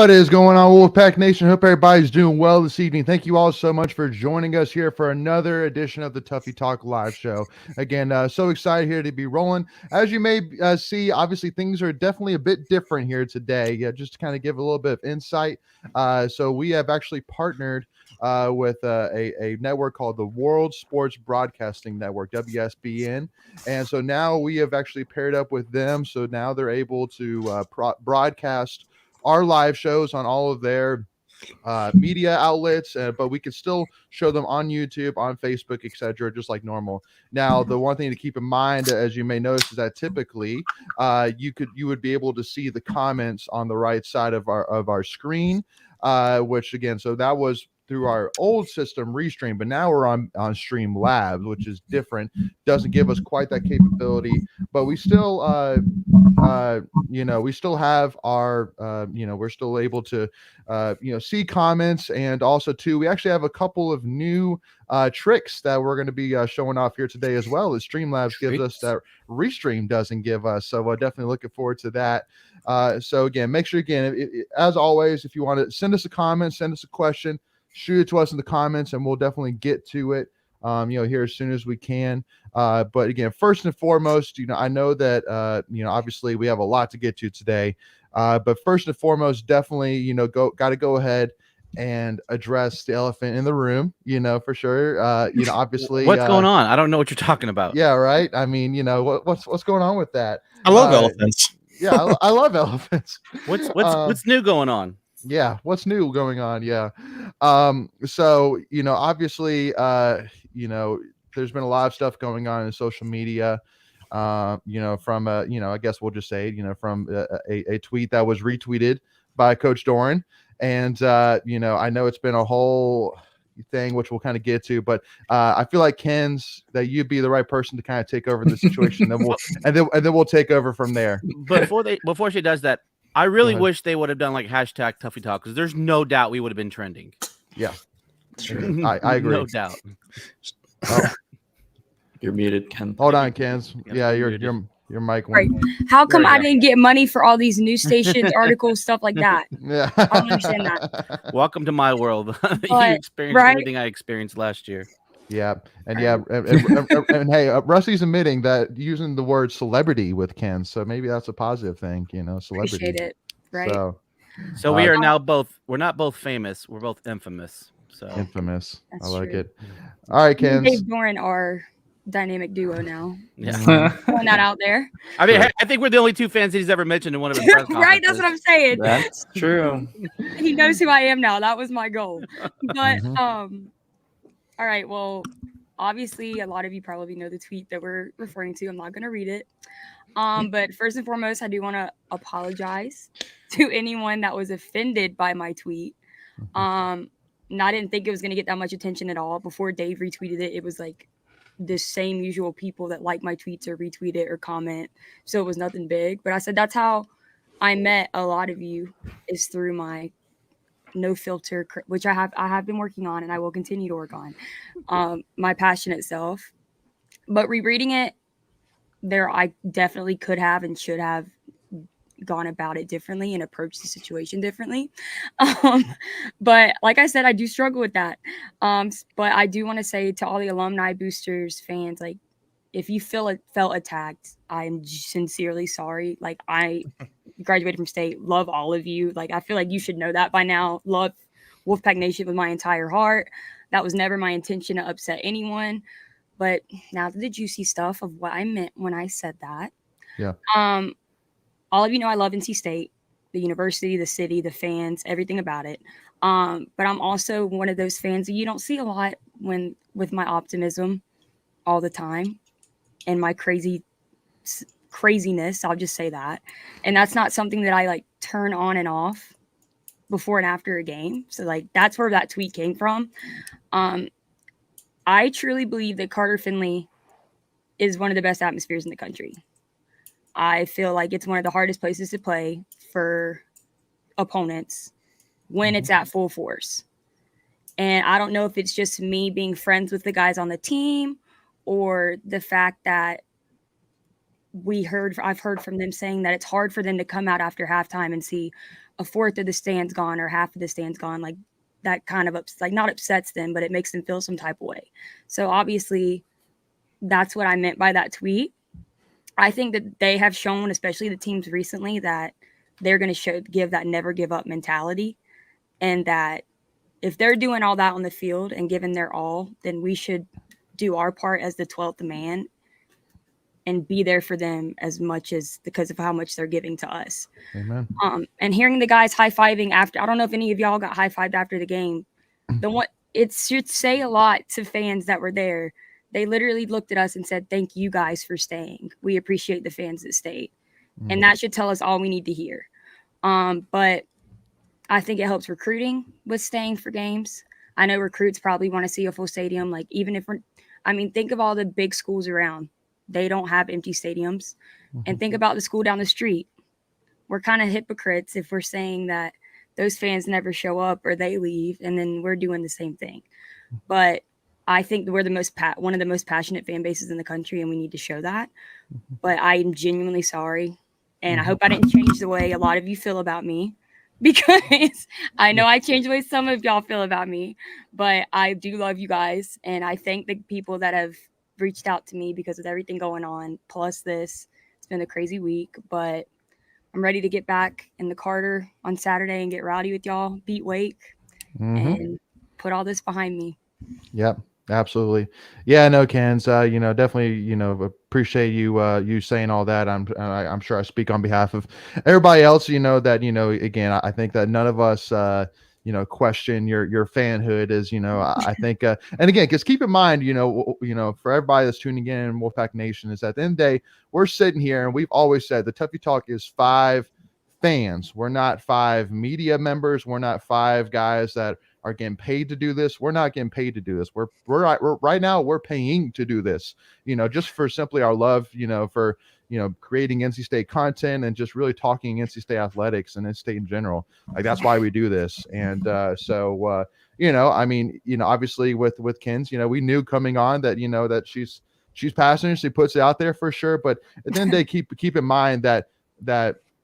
What is going on, Wolfpack Nation? Hope everybody's doing well this evening. Thank you all so much for joining us here for another edition of the Tuffy Talk live show. Again, so excited here to be rolling. As you may see, obviously things are definitely a bit different here today. Yeah, just to kind of give a little bit of insight. So we have actually partnered with a network called the World Sports Broadcasting Network, WSBN. And so now we have actually paired up with them. So now they're able to broadcast our live shows on all of their media outlets, but we can still show them on YouTube, on Facebook, etc., just like normal. Now, the one thing to keep in mind, as you may notice, is that typically you would be able to see the comments on the right side of our screen, which again, so that was through our old system Restream, but now we're on Streamlabs, which is different. Doesn't give us quite that capability, but we still we still have our we're still able to see comments. And also too, we actually have a couple of new tricks that we're going to be showing off here today as well, as Streamlabs gives us that Restream doesn't give us. So we're definitely looking forward to that. So again, make sure, again, as always, if you want to send us a comment, send us a question, shoot it to us in the comments, and we'll definitely get to it here as soon as we can. But again, first and foremost, I know that obviously we have a lot to get to today. But first and foremost, definitely, got to go ahead and address the elephant in the room, for sure. Obviously, what's going on? I don't know what you're talking about. Yeah, right. I mean, what's going on with that? I love elephants. Yeah, I love elephants. What's new going on? Yeah, what's new going on? Yeah. So, obviously, there's been a lot of stuff going on in social media. From I guess we'll just say, from a tweet that was retweeted by Coach Doran. And I know it's been a whole thing, which we'll kind of get to, but I feel like that you'd be the right person to kind of take over the situation. Then we'll take over from there. Before she does that, I really wish they would have done like hashtag Tuffy Talk, because there's no doubt we would have been trending. Yeah, true. I agree. No doubt. Oh. You're muted, Ken. Hold on, Ken's. Yeah, your mic went. Right. How come I didn't get money for all these news stations, articles, stuff like that? Yeah, I don't understand that. Welcome to my world. You experienced everything I experienced last year. Yeah, and and hey, Rusty's admitting that using the word celebrity with Ken, so maybe that's a positive thing, celebrity. Appreciate it, right? So we are now we're not both famous, we're both infamous. So infamous. That's I like true. it. All right, Ken. Dave Doran are dynamic duo now. Yeah. Throwing that out there. I mean, I think we're the only two fans that he's ever mentioned in one of his press conferences. Right, that's what I'm saying. That's true. He knows who I am now. That was my goal. But all right, well, obviously a lot of you probably know the tweet that we're referring to. I'm not going to read it. But first and foremost, I do want to apologize to anyone that was offended by my tweet. I didn't think it was going to get that much attention at all. Before Dave retweeted it, it was like the same usual people that like my tweets or retweet it or comment. So it was nothing big. But I said that's how I met a lot of you, is through my no filter, which I have been working on, and I will continue to work on my passionate self. But rereading it, I definitely could have and should have gone about it differently and approached the situation differently. But like I said, I do struggle with that. But I do want to say to all the alumni, boosters, fans, like, if you felt attacked, I'm sincerely sorry. Like, I graduated from state, love all of you. Like, I feel like you should know that by now. Love Wolfpack Nation with my entire heart. That was never my intention to upset anyone. But now the juicy stuff of what I meant when I said that. Yeah. All of you know I love NC State, the university, the city, the fans, everything about it. But I'm also one of those fans that you don't see a lot with my optimism all the time and my craziness. I'll just say that. And that's not something that I like turn on and off before and after a game. So like, that's where that tweet came from. I truly believe that Carter Finley is one of the best atmospheres in the country. I feel like it's one of the hardest places to play for opponents when it's at full force. And I don't know if it's just me being friends with the guys on the team or the fact that I've heard from them saying that it's hard for them to come out after halftime and see a fourth of the stands gone or half of the stands gone, like that kind of not upsets them, but it makes them feel some type of way. So obviously that's what I meant by that tweet. I think that they have shown, especially the teams recently, that they're going to give that never give up mentality, and that if they're doing all that on the field and giving their all, then we should do our part as the 12th man and be there for them as much as because of how much they're giving to us. Amen. And hearing the guys high-fiving after, I don't know if any of y'all got high-fived after the game. It should say a lot to fans that were there. They literally looked at us and said, "Thank you guys for staying. We appreciate the fans that stayed." And that should tell us all we need to hear. But I think it helps recruiting with staying for games. I know recruits probably want to see a full stadium. Like, even if think of all the big schools around. They don't have empty stadiums. And think about the school down the street. We're kind of hypocrites if we're saying that those fans never show up or they leave, and then we're doing the same thing. But I think we're one of the most passionate fan bases in the country, and we need to show that. But I am genuinely sorry. And I hope I didn't change the way a lot of you feel about me, because I know I changed the way some of y'all feel about me, but I do love you guys. And I thank the people that have reached out to me because of everything going on. Plus this, it's been a crazy week, but I'm ready to get back in the Carter on Saturday and get rowdy with y'all, beat Wake, and put all this behind me. Yep. Absolutely. Yeah, no, Kens, definitely, appreciate you saying all that. I'm sure I speak on behalf of everybody else, that, again, I think that none of us, question your fanhood is, I think, and again, because keep in mind, for everybody that's tuning in, Wolfpack Nation, is at the end of the day, we're sitting here and we've always said the Tuffy Talk is 5 fans. We're not 5 media members. We're not 5 guys that are getting paid to do this. We're not getting paid to do this. We're right now we're paying to do this, just for simply our love, for, creating NC State content and just really talking NC State athletics and NC State in general. Like, that's why we do this. And obviously with Kens, we knew coming on that, that she's passionate. She puts it out there for sure. But at the end of the day, keep in mind that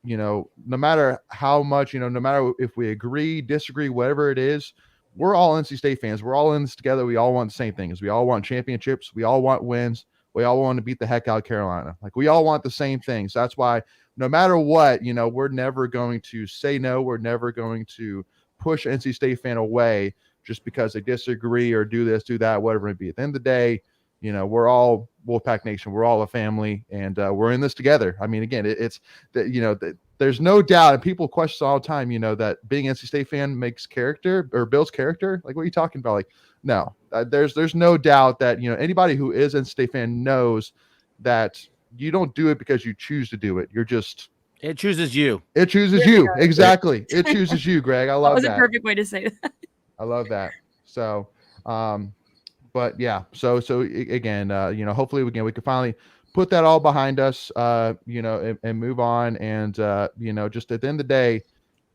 no matter how much, no matter if we agree, disagree, whatever it is, we're all NC State fans. We're all in this together. We all want the same things. We all want championships. We all want wins. We all want to beat the heck out of Carolina. Like, we all want the same things. That's why no matter what, we're never going to say no. We're never going to push NC State fan away just because they disagree or do this, do that, whatever it be. At the end of the day, we're all Wolfpack Nation. We're all a family, and we're in this together. I mean, again, it's that, there's no doubt, and people question all the time, that being an NC State fan makes character or builds character. Like, what are you talking about? Like, no, there's no doubt that, anybody who is an NC State fan knows that you don't do it because you choose to do it. It chooses you. It chooses you. Exactly. It chooses you, Greg. I love that. That was a perfect way to say that. I love that. So, but yeah, so again, hopefully we can finally put that all behind us, and move on. And, just at the end of the day,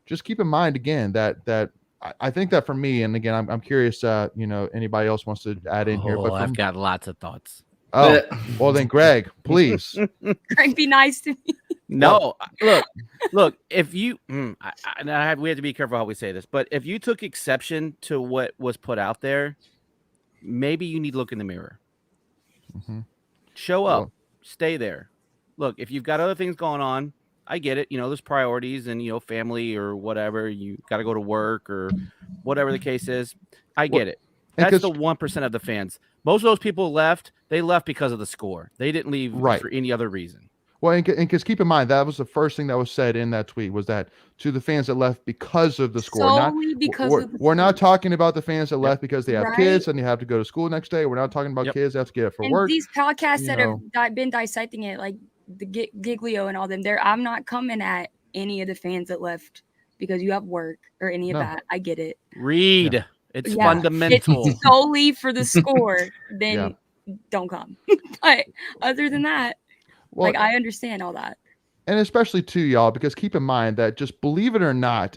just keep in mind again that I think that for me, and again, I'm curious, anybody else wants to add in here, but I've got lots of thoughts. Oh, well then, Greg, please. Greg, be nice to me. No, look, if you, we have to be careful how we say this, but if you took exception to what was put out there, maybe you need to look in the mirror. Show up, stay there. Look, if you've got other things going on, I get it. There's priorities and, family or whatever. You got to go to work or whatever the case is. I get it. That's the 1% of the fans. Most of those people left. They left because of the score. They didn't leave for any other reason. Well, and because keep in mind, that was the first thing that was said in that tweet, was that to the fans that left because of the score. We're not talking about the fans that left because they have kids and they have to go to school next day. We're not talking about kids that have to get up for work. These podcasts that have been dissecting it, like the Giglio and all them, I'm not coming at any of the fans that left because you have work or any of that. I get it. Read. Yeah. It's fundamental. It's solely for the score, then don't come. But other than that, I understand all that. And especially too, y'all, because keep in mind that, just believe it or not,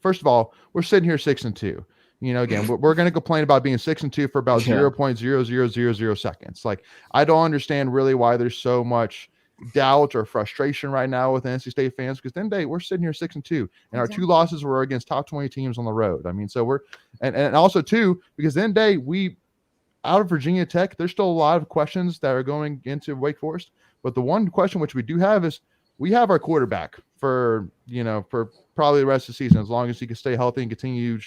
first of all, we're sitting here 6-2. Again, we're going to complain about being 6-2 for about 0.0000 seconds. Like, I don't understand really why there's so much doubt or frustration right now with NC State fans, because then we're sitting here 6-2, and our 2 losses were against top 20 teams on the road. I mean, so we're and also too, because then we out of Virginia Tech, there's still a lot of questions that are going into Wake Forest, but the one question which we do have is we have our quarterback for probably the rest of the season, as long as he can stay healthy and continue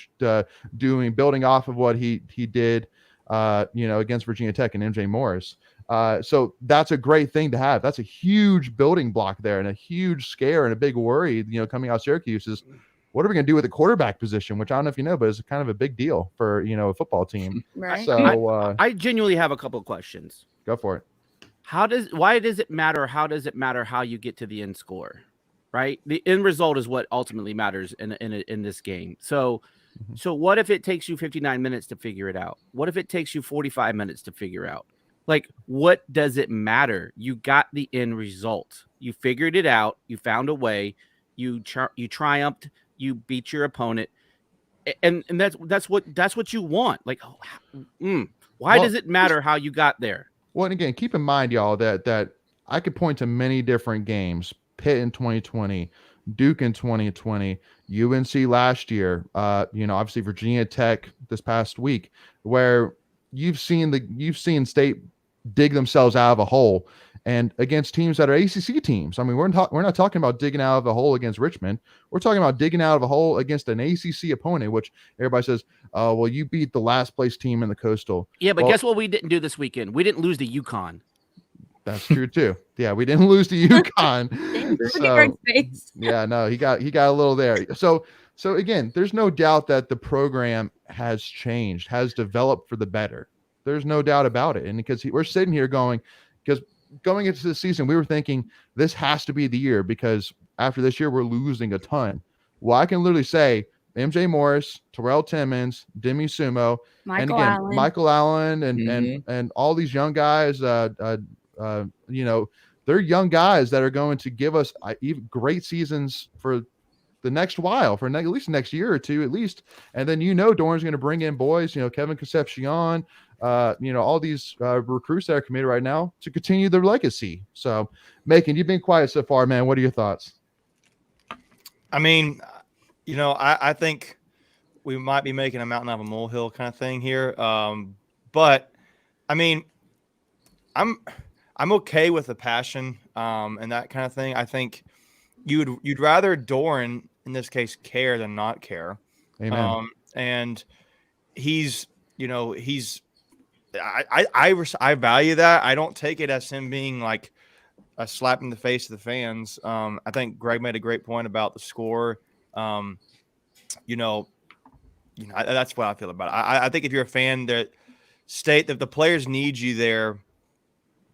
building off of what he did against Virginia Tech and MJ Morris. So that's a great thing to have. That's a huge building block there, and a huge scare and a big worry, coming out of Syracuse is, what are we going to do with the quarterback position, which I don't know if you know, but it's kind of a big deal for, a football team. Right. So I genuinely have a couple of questions. Go for it. Why does it matter? How does it matter how you get to the end score, right? The end result is what ultimately matters in this game. So what if it takes you 59 minutes to figure it out? What if it takes you 45 minutes to figure out? Like, what does it matter? You got the end result. You figured it out. You found a way. You triumphed. You beat your opponent, and that's what you want. Like, why does it matter how you got there? Well, and again, keep in mind, y'all, that I could point to many different games: Pitt in 2020, Duke in 2020, UNC last year. Obviously Virginia Tech this past week, where you've seen State dig themselves out of a hole, and against teams that are ACC teams. I mean, we're not talking about digging out of a hole against Richmond. We're talking about digging out of a hole against an ACC opponent, which everybody says, "Oh, well, you beat the last place team in the Coastal." Yeah, but guess what we didn't do this weekend? We didn't lose to UConn. That's true too. Yeah, we didn't lose to UConn. Yeah, no, he got a little there. So again, there's no doubt that the program has changed, has developed for the better. There's no doubt about it. And because we're sitting here going into the season, we were thinking this has to be the year, because after this year, we're losing a ton. Well, I can literally say MJ Morris, Terrell Timmons, Demi Sumo, Michael Allen, and all these young guys, they're young guys that are going to give us great seasons for the next while, for at least next year or two, at least. And then, Doran's going to bring in boys, Kevin Concepcion, all these recruits that are committed right now to continue their legacy. So, Macon, you've been quiet so far, man. What are your thoughts? I mean, I think we might be making a mountain out of a molehill kind of thing here. But I mean, I'm okay with the passion and that kind of thing. I think you'd rather Doran in this case care than not care. Amen. And I value that. I don't take it as him being like a slap in the face of the fans. I think Greg made a great point about the score. That's what I feel about it. I think if you're a fan, that the players need you there,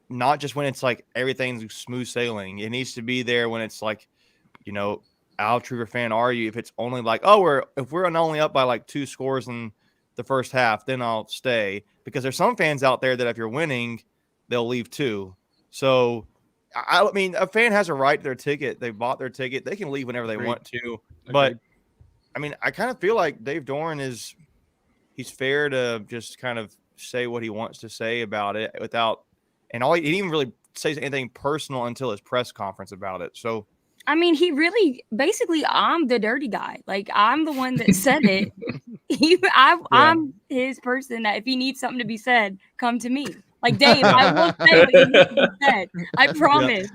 not just when it's like everything's smooth sailing. It needs to be there when it's like, how true of a fan are you? If it's only like, if we're only up by like 2 scores in the first half, then I'll stay, because there's some fans out there that if you're winning, they'll leave too. So, I mean, a fan has a right to their ticket. They bought their ticket. They can leave whenever they want to. But, I mean, I kind of feel like Dave Doran he's fair to just kind of say what he wants to say about it he didn't even really say anything personal until his press conference about it. So, I mean, he really, basically, I'm the dirty guy. Like, I'm the one that said it. I'm his person that if he needs something to be said, come to me. Like, Dave, I will say what you need to be said. I promise.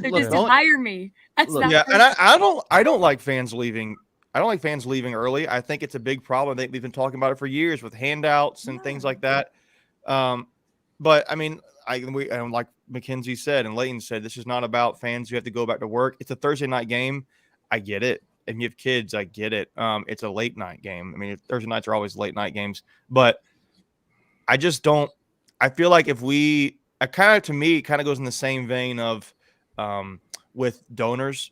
So just hire me. And I don't like fans leaving. I don't like fans leaving early. I think it's a big problem. I think we've been talking about it for years with handouts and things like that. But I mean, like Mackenzie said and Leighton said, this is not about fans who have to go back to work. It's a Thursday night game. I get it. And you have kids, I get it. It's a late night game. I mean, Thursday nights are always late night games. But I just don't. I feel like if it kind of goes in the same vein of with donors,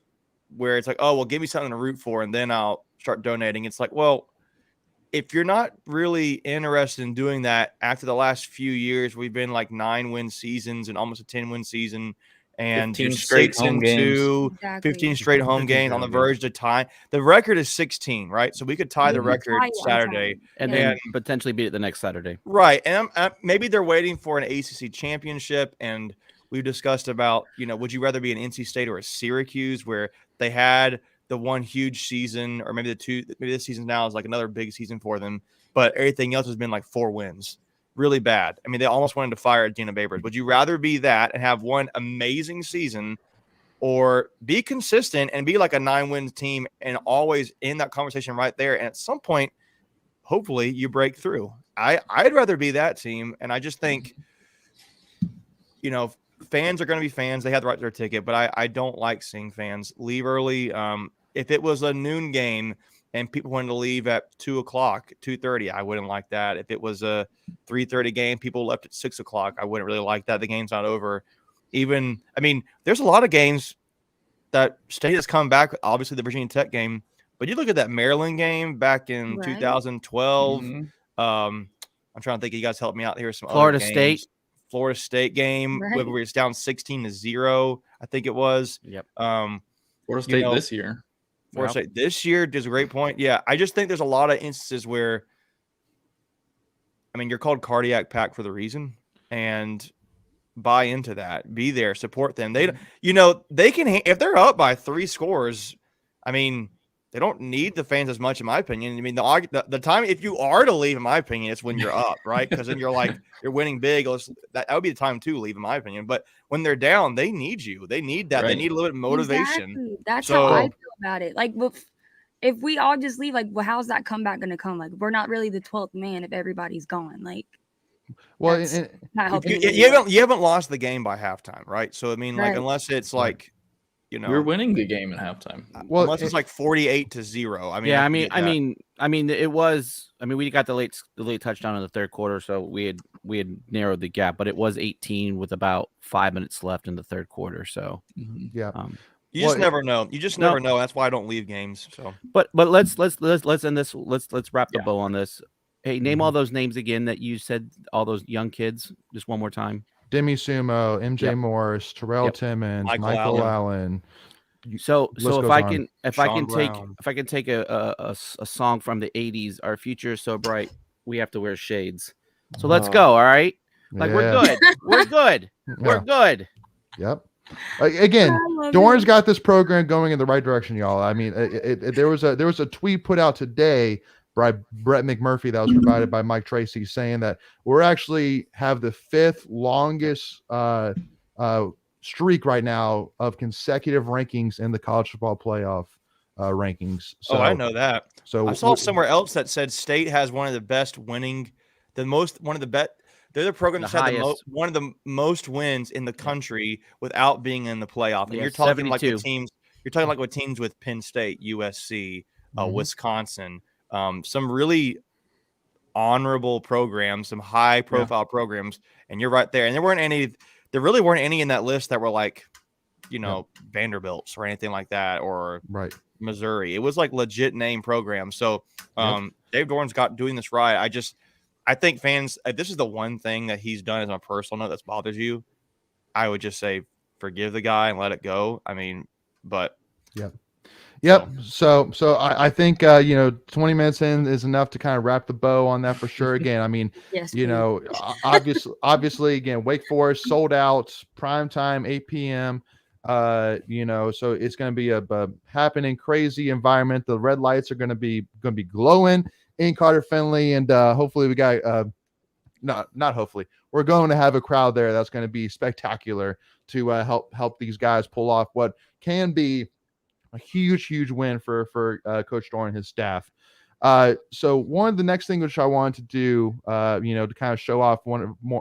where it's like, oh, well, give me something to root for, and then I'll start donating. It's like, well, if you're not really interested in doing that after the last few years, we've been like 9-win seasons and almost a 10-win season, and 15 straight home games. 15 straight home games on the verge to tie. The record is 16, right? So we could tie the record Saturday and then potentially beat it the next Saturday. Right. And maybe they're waiting for an ACC championship, and we've discussed about, would you rather be an NC State or a Syracuse, where they had the one huge season, or maybe maybe this season now is like another big season for them, but everything else has been like 4 wins. Really bad. I mean, they almost wanted to fire Dina Babers. Would you rather be that and have one amazing season, or be consistent and be like a 9-win team and always in that conversation right there? And at some point, hopefully you break through. I'd rather be that team. And I just think, fans are going to be fans. They have the right to their ticket, but I don't like seeing fans leave early. If it was a noon game and people wanted to leave at 2 o'clock, 2:30, I wouldn't like that. If it was a 3:30 game, people left at 6 o'clock, I wouldn't really like that. The game's not over. There's a lot of games that State has come back, obviously the Virginia Tech game, but you look at that Maryland game back in 2012. I'm trying to think. You guys help me out here. Some Florida other games. State. Florida State game where it's down 16-0, I think it was. Yep. Florida State this year. Florida State this year is a great point. Yeah, I just think there's a lot of instances where, you're called Cardiac Pack for the reason, and buy into that. Be there, support them. They can, if they're up by 3 scores, they don't need the fans as much, in my opinion. The time, if you are to leave, in my opinion, it's when you're up, right? Because then you're winning big. That would be the time to leave, in my opinion. But when they're down, they need you. They need that. Right. They need a little bit of motivation. Exactly. That's how I feel about it. Like, if we all just leave, like, well, how's that comeback going to come? Like, we're not really the 12th man if everybody's gone. Like, well, you haven't lost the game by halftime, right? So unless it's like, we're winning the game at halftime. Well, unless it's like 48-0. It was. We got the late touchdown in the third quarter, so we had narrowed the gap, but it was 18 with about 5 minutes left in the third quarter. So yeah, you just never know. You just never know. That's why I don't leave games. So, but let's end this. Let's wrap the bow on this. Hey, name all those names again that you said. All those young kids, just one more time. Demi Sumo, MJ Morris, Terrell Timmons, Michael Allen. So if I can take a song from the 80s, Our Future Is So Bright, We Have to Wear Shades. So let's go. All right. We're good. We're good. We're good. Yep. Again, Doran's got this program going in the right direction, y'all. There was a tweet put out today by Brett McMurphy that was provided by Mike Tracy, saying that we're actually have the 5th longest streak right now of consecutive rankings in the college football playoff rankings. So I know that. So I saw somewhere else that said State has one of the best winning, they're the program that had one of the most wins in the country without being in the playoff. And you're talking 72. Like the teams. You're talking like with teams with Penn State, USC, Wisconsin. Some really honorable programs, some high profile programs, and you're right there. And there really weren't any in that list that were like, Vanderbilts or anything like that, or Missouri. It was like legit name programs. So Dave Doran's doing this right. I think fans, if this is the one thing that he's done as a personal note that's bothers you, I would just say forgive the guy and let it go. Yep. So I think 20 minutes in is enough to kind of wrap the bow on that for sure. Again, yes, obviously, again, Wake Forest sold out, prime time, 8 p.m. So it's going to be a happening, crazy environment. The red lights are going to be glowing in Carter Finley, and hopefully we got not hopefully, we're going to have a crowd there that's going to be spectacular to help these guys pull off what can be a huge win for Coach Doran and his staff. So one of the next things which I wanted to do, to kind of show off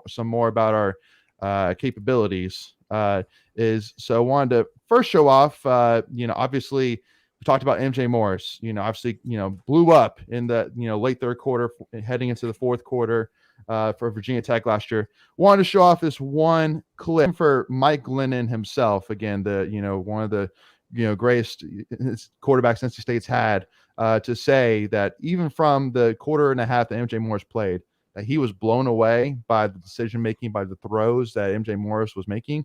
some more about our capabilities, is so I wanted to first show off, obviously we talked about MJ Morris, obviously, blew up in the, late third quarter heading into the fourth quarter for Virginia Tech last year. Wanted to show off this one clip for Mike Glennon himself. Again, one of the greatest quarterbacks NC State's had, to say that even from the quarter and a half that MJ Morris played, that he was blown away by the decision making, by the throws that MJ Morris was making.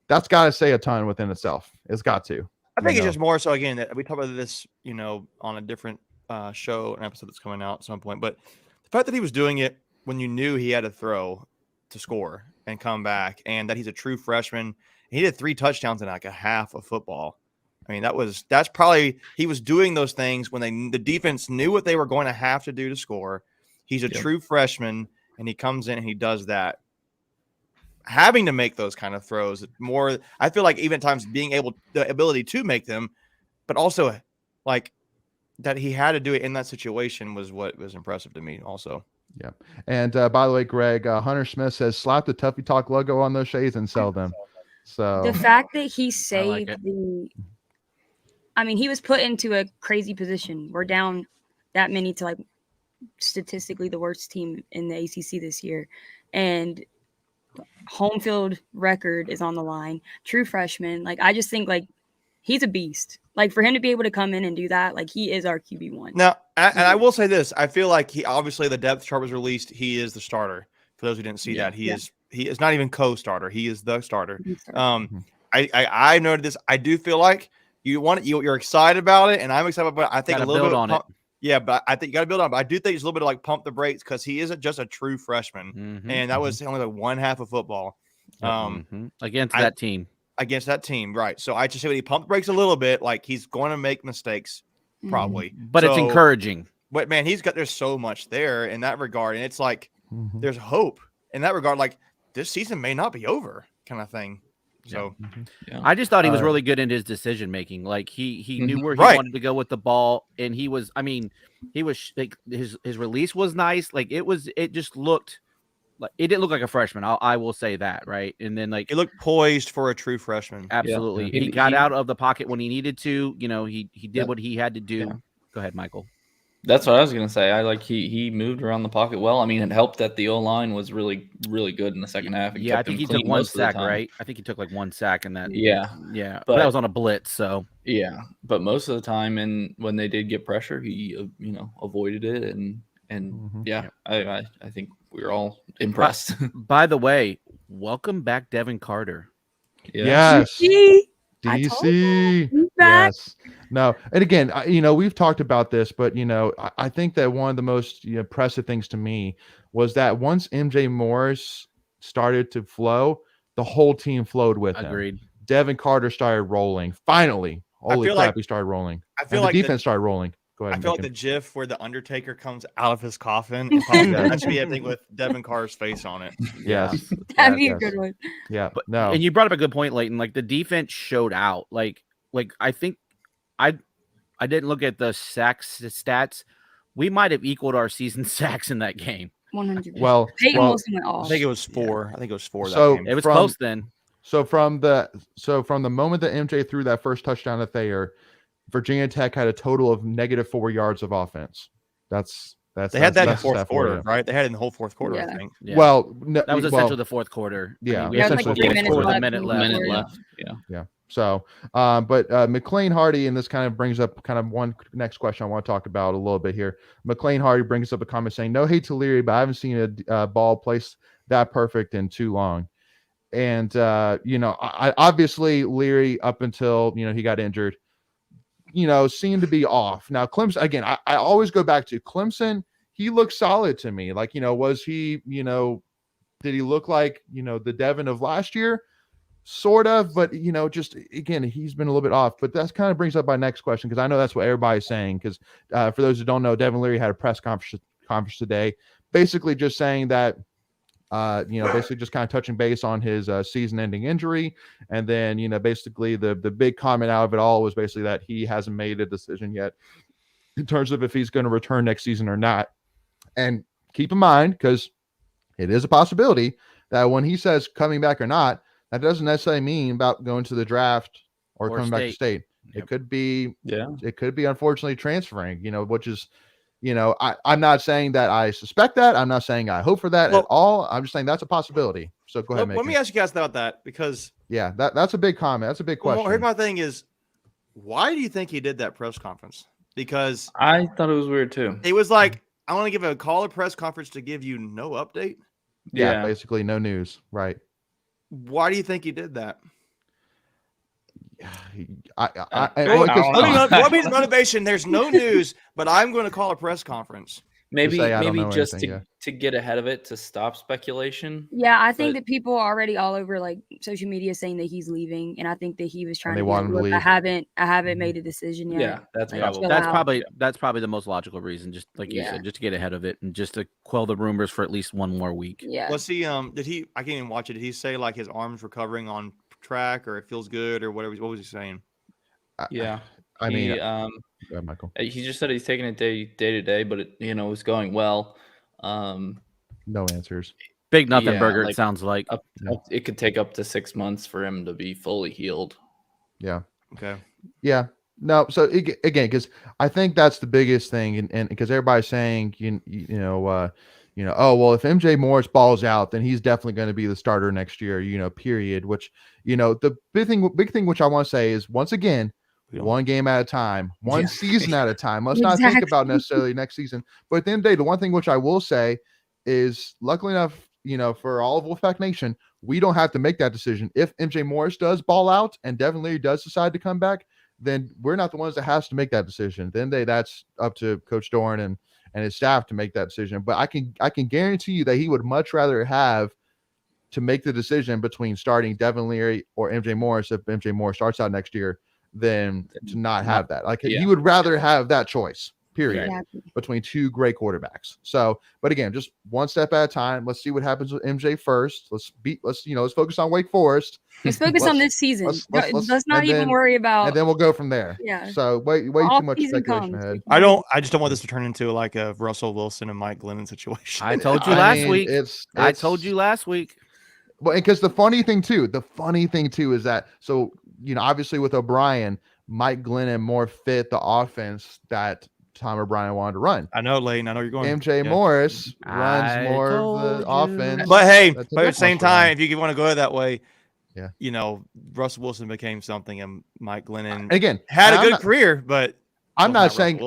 That's got to say a ton within itself. It's got to. I think it's just more so, again, that we talk about this, on a different show, an episode that's coming out at some point. But the fact that he was doing it when you knew he had to throw to score, and come back, and that he's a true freshman. He did 3 touchdowns in like a half of football. I mean, that's probably he was doing those things when the defense knew what they were going to have to do to score. He's a true freshman, and he comes in and he does that. Having to make those kind of throws more, I feel like even times the ability to make them, but also like that he had to do it in that situation was what was impressive to me also. Yeah. And by the way, Greg, Hunter Smith says slap the Tuffy Talk logo on those shades and sell them. So the fact that he saved he was put into a crazy position. We're down that many to like statistically the worst team in the ACC this year. And home field record is on the line. True freshman. Like, I just think like he's a beast. Like, for him to be able to come in and do that, like he is our QB1. Now, and I will say this: I feel like obviously the depth chart was released. He is the starter. For those who didn't see that, he is not even co-starter. He is the starter. I noted this. I do feel like you're excited about it, and I'm excited about it. I think a little bit on it. Yeah, but I think you got to build on it. But I do think it's a little bit of like pump the brakes because he isn't just a true freshman, and that was only like one half of football against that team. Against that team, right? So I just say when he pump the brakes a little bit, like he's going to make mistakes, probably. But it's encouraging. But man, there's so much there in that regard, and it's like there's hope in that regard. Like this season may not be over, kind of thing. So I just thought he was really good in his decision making. Like he knew where he wanted to go with the ball, and he was like his release was nice. Like it just looked like it didn't look like a freshman. I will say that, right? And then like it looked poised for a true freshman. Absolutely, he got out of the pocket when he needed to. You know, he did what he had to do. Go ahead, Michael. That's what I was gonna say. He moved around the pocket well. I mean, it helped that the O-line was really, really good in the second half. I think he took one sack, right? I think he took like one sack in that. Yeah. But that was on a blitz, so But most of the time, and when they did get pressure, he avoided it, and I think we were all impressed. By the way, welcome back, Devin Carter. Yes. DC. Yes. No. And again, we've talked about this, but I think that one of the most impressive things to me was that once MJ Morris started to flow, the whole team flowed with him. Agreed. Devin Carter started rolling. Finally. Holy crap, he started rolling. I feel like the defense started rolling. Go ahead. I feel like the GIF where the Undertaker comes out of his coffin. That should be, I think, with Devin Carter's face on it. Yes. That'd be a good one. Yeah. But no. And you brought up a good point, Leighton. Like the defense showed out. Like I think I didn't look at the sacks stats. We might have equaled our season sacks in that game. 100%. Well, went off. I think it was 4. I think it was 4. So that game. It was close then. So from the moment that MJ threw that first touchdown to Thayer, Virginia Tech had a total of -4 yards of offense. They had that in the fourth quarter, right? They had it in the whole fourth quarter, I think. Yeah. Well, that was essentially the fourth quarter. Yeah, we had like 3 minutes left. A minute left. Yeah. So, but McLean Hardy, and this kind of brings up kind of one next question I want to talk about a little bit here. McLean Hardy brings up a comment saying, "No hate to Leary, but I haven't seen a ball placed that perfect in too long." And I obviously Leary up until he got injured, seemed to be off. Now Clemson again, I always go back to Clemson. He looked solid to me. Like was he did he look like the Devin of last year? Sort of, but just again, he's been a little bit off. But that kind of brings up my next question because I know that's what everybody's saying. Because for those who don't know, Devin Leary had a press conference today, basically just saying that basically just kind of touching base on his season-ending injury, and then basically the big comment out of it all was basically that he hasn't made a decision yet in terms of if he's going to return next season or not. And keep in mind, because it is a possibility that when he says coming back or not, that doesn't necessarily mean about going to the draft or coming back to state. Yep. It could be, it could be unfortunately transferring, which is, I'm not saying that I suspect that. I'm not saying I hope for that at all. I'm just saying that's a possibility. So go ahead. Let me ask you guys about that because that's a big comment. That's a big question. Well, here's my thing is, why do you think he did that press conference? Because I thought it was weird too. It was like, I want to give a press conference to give you no update. Yeah, basically no news. Right. Why do you think he did that? What means motivation? There's no news, but I'm going to call a press conference. maybe say, I don't maybe know just anything, to get ahead of it, to stop speculation. Yeah, I think But- that people are already all over like social media saying that he's leaving, and I think that he was trying they to be want like, him to "Look, I leave. haven't Mhm. made a decision yet." Yeah, that's Like, probably chill That's out. probably the most logical reason, just like you Yeah. said, just to get ahead of it and just to quell the rumors for at least one more week. Yeah. Was he? Did he? I can't even watch it. Did he say like his arm's recovering on track, or it feels good, or whatever? What was he saying? Yeah. I mean, he, go ahead, Michael. he just said he's taking it day to day, but it, it's going well. No answers. Big nothing Yeah, burger. like, It sounds like. It could take up to 6 months for him to be fully healed. Yeah. Okay. Yeah. No. So again, because I think that's the biggest thing, and because everybody's saying, oh well, if MJ Morris balls out, then he's definitely going to be the starter next year. Period. Which the big thing which I want to say is, once again, one game at a time, one season at a time. Let's not think about necessarily next season. But at the end of the day, the one thing which I will say is, luckily enough, for all of Wolfpack Nation, we don't have to make that decision. If MJ Morris does ball out and Devin Leary does decide to come back, then we're not the ones that has to make that decision. Then that's up to Coach Doran and his staff to make that decision. But I can guarantee you that he would much rather have to make the decision between starting Devin Leary or MJ Morris if MJ Morris starts out next year than to not have that. Like, he would rather have that choice, period, Exactly. between two great quarterbacks. So, but again, just one step at a time. Let's see what happens with MJ first. Let's focus on Wake Forest. Let's focus on this season. Let's not even worry about. And then we'll go from there. Yeah. So way too much speculation ahead. I just don't want this to turn into like a Russell Wilson and Mike Glennon situation. I told you last week. I told you last week. Well, because the funny thing too is that, so obviously with O'Brien, Mike Glennon more fit the offense that Tom O'Brien wanted to run. I know, Layton. I know you're going. MJ Morris runs more of the offense. But hey, at the same time, if you want to go that way, yeah, Russell Wilson became something, and Mike Glennon again had a good career. But I'm not saying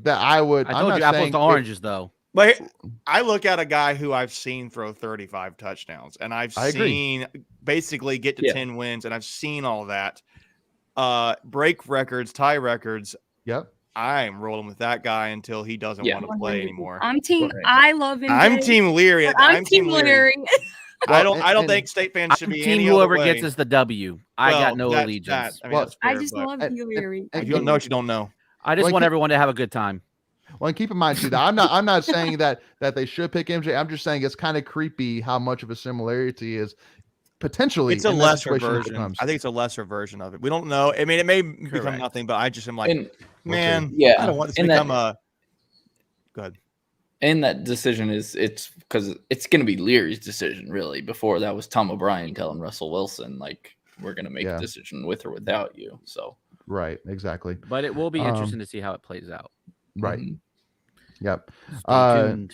that I would. I told you apples to oranges, though. But I look at a guy who I've seen throw 35 touchdowns, and I've seen basically get to 10 wins, and I've seen all that. Break records, tie records. Yep. I'm rolling with that guy until he doesn't want to play anymore. I'm team. I love him. I'm team Leary. I'm team Leary. I don't think state fans should be team any whoever other way. gets us the W. I got no allegiance. I just love Leary. If you don't know what you don't know. I just want everyone to have a good time. Well, and keep in mind too that I'm not saying that they should pick MJ. I'm just saying it's kind of creepy how much of a similarity is potentially. It's a lesser version. I think it's a lesser version of it. We don't know. I mean, it may become nothing, but I just am like, I don't want this to become a. Go ahead. And that decision it's because it's going to be Leary's decision, really. Before that was Tom O'Brien telling Russell Wilson, like, we're going to make a decision with or without you. So right, exactly. But it will be interesting to see how it plays out. Right. Yep. Stay tuned.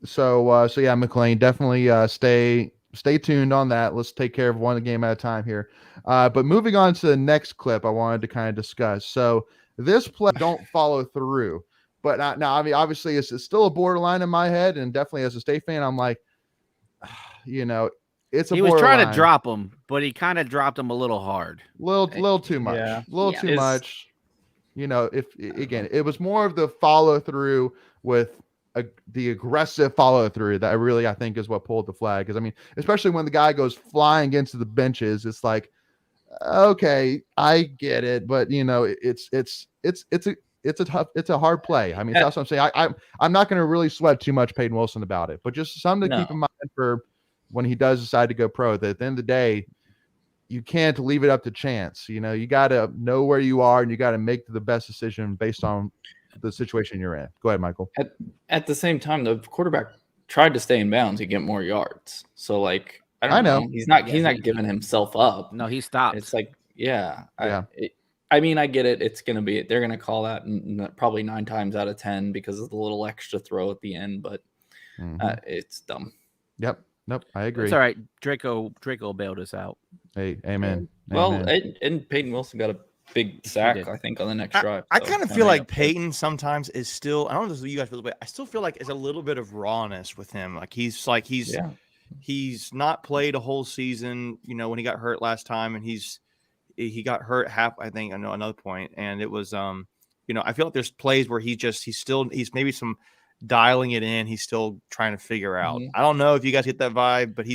So yeah, McLean, definitely stay tuned on that. Let's take care of one game at a time here. But moving on to the next clip, I wanted to kind of discuss. So this play don't follow through, but now I mean, obviously it's still a borderline in my head, and definitely as a State fan, I'm like, it's a. He was trying to drop him, but he kind of dropped him a little hard, little too much, too much. If again, it was more of the follow through with the aggressive follow through that I think is what pulled the flag. Because I mean, especially when the guy goes flying into the benches, it's like, okay, I get it, but it's a hard play. I mean, that's what I'm saying. I'm not going to really sweat too much Peyton Wilson about it, but just something to keep in mind for when he does decide to go pro. That at the end of the day, you can't leave it up to chance. You got to know where you are, and you got to make the best decision based on the situation you're in. Go ahead, Michael. At the same time, the quarterback tried to stay in bounds to get more yards. So, like, I know. He's not giving himself up. No, he stopped. It's like, I mean, I get it. They're going to call that probably 9 times out of 10 because of the little extra throw at the end, but it's dumb. Yep. Nope. I agree. It's all right. Draco bailed us out. Hey, amen. Well, amen. And Peyton Wilson got a big sack, I think, on the next drive. I kind of feel like Peyton sometimes is still. I don't know if you guys feel the way. I still feel like there's a little bit of rawness with him. He's not played a whole season. When he got hurt last time, and he got hurt I think I know another point, and it was I feel like there's plays where he's maybe some dialing it in. He's still trying to figure out. Mhm. I don't know if you guys get that vibe, but he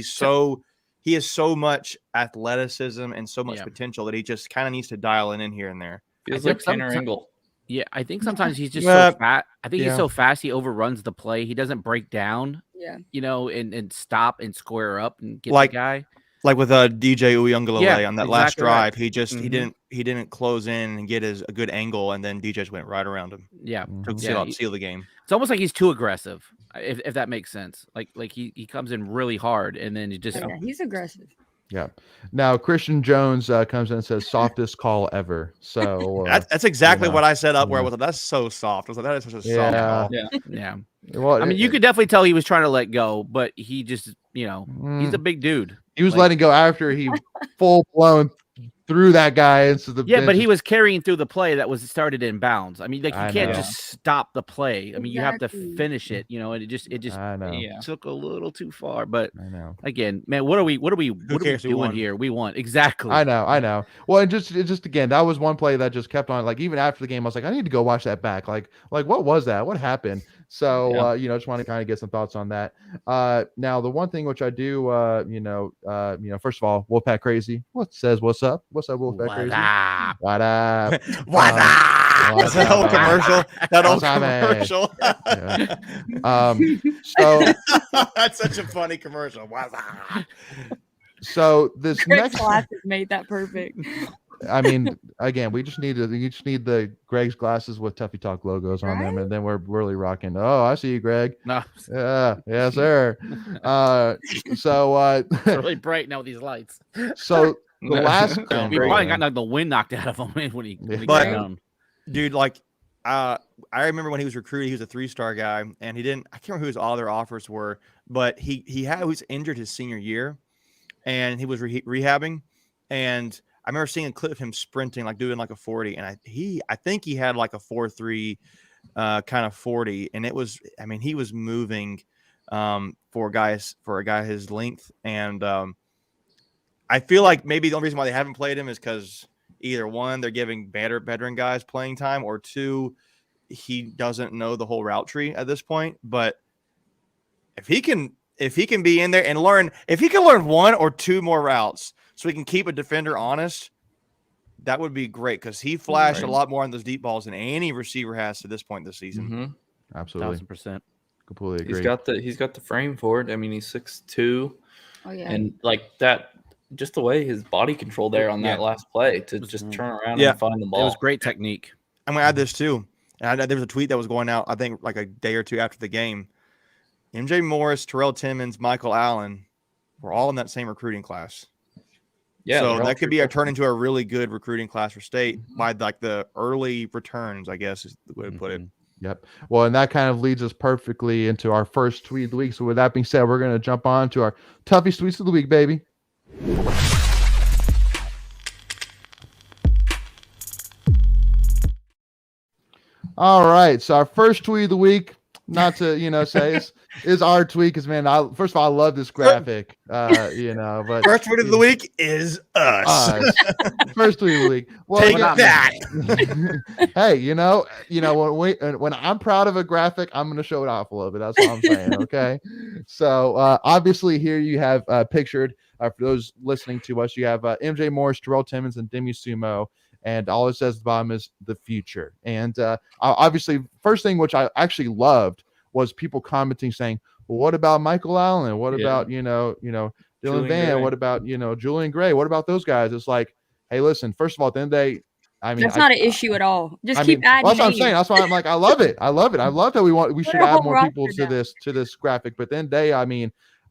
has so much athleticism and so much potential that he just kind of needs to dial it in here and there. Feels like Tanner Engel. Yeah, I think sometimes he's just so fast. I think he's yeah. so fast he overruns the play. He doesn't break down. Yeah. You know, and stop and square up and get Like- the guy. Like with DJ Uyunglele on that last exactly right. drive, he just he didn't close in and get a good angle, and then DJ just went right around him Yeah. to seal the game. It's almost like he's too aggressive, if that makes sense. Like he comes in really hard and then he just Yeah, he's aggressive. Yeah. Now Christian Jones comes in and says softest call ever. So that's exactly you know, what I set up where I was like, that's so soft. I was like, that is such a soft call. Yeah. Well, I mean, you could definitely tell he was trying to let go, but he just, you know, he's a big dude. He was letting go after he full blown threw that guy into the bench. But he was carrying through the play that was started in bounds. I mean, like you can't just stop the play. I mean, you have to finish it, you know, and it just took a little too far. But I know. Again, man, what are we doing here? We won. Exactly. I know. Well, it just again, that was one play that just kept on. Like even after the game, I was like, I need to go watch that back. Like what was that? What happened? So you know, just want to kind of get some thoughts on that. Now the one thing which I do, first of all, Wolfpack Crazy. What's up? What's up, Wolfpack Crazy? What up? What up? That's that old commercial. That old commercial. So that's such a funny commercial. What's up? So this Greg's next glasses made that perfect. I mean, again, we just need the Greg's glasses with Tuffy Talk logos on them, and then we're really rocking. Oh, I see you, Greg. No. Yes, sir. It's really bright now with these lights. So the last we probably got the wind knocked out of him when he got down. Dude, like I remember when he was recruited, he was a 3-star guy, and I can't remember who his other offers were, but he was injured his senior year, and he was rehabbing, and I remember seeing a clip of him sprinting, like doing like a 40, and I think he had like a 4.3 kind of 40, and it was, I mean, he was moving for a guy his length, and I feel like maybe the only reason why they haven't played him is because either one, they're giving veteran guys playing time, or two, he doesn't know the whole route tree at this point. But if he can be in there and learn, if he can learn one or two more routes, so he can keep a defender honest, that would be great, because he flashed a lot more on those deep balls than any receiver has to this point this season. Mm-hmm. Absolutely, 1,000%. Completely agree. He's got the frame for it. I mean, he's 6'2". Oh yeah, and like that, just the way his body control there on that last play to just turn around and find the ball. It was great technique. I'm gonna add this too. And there was a tweet that was going out, I think, like a day or two after the game. MJ Morris, Terrell Timmons, Michael Allen were all in that same recruiting class. Yeah, so that could be turned into a really good recruiting class for state by like the early returns, I guess is the way to put it. Yep. Well, and that kind of leads us perfectly into our first tweet of the week. So with that being said, we're going to jump on to our Tuffy tweets of the week, baby. All right. So our first tweet of the week, not to, say is our tweet, because man, first of all, I love this graphic. But first tweet of the week is us. First tweet of the week. Well, take that. Hey, when I'm proud of a graphic, I'm going to show it off a little bit. That's what I'm saying. Okay. So obviously here you have pictured, for those listening to us, you have MJ Morris, Terrell Timmons, and Demi Sumo. And all it says at the bottom is the future. And obviously, first thing which I actually loved was people commenting saying, well, what about Michael Allen? What about, Dylan Van? Gray. What about, Julian Gray? What about those guys? It's like, hey, listen, first of all, then that's not an issue at all. Just keep adding. That's what I'm saying. That's why I'm like, I love it. I love that we should add more people to this graphic. But then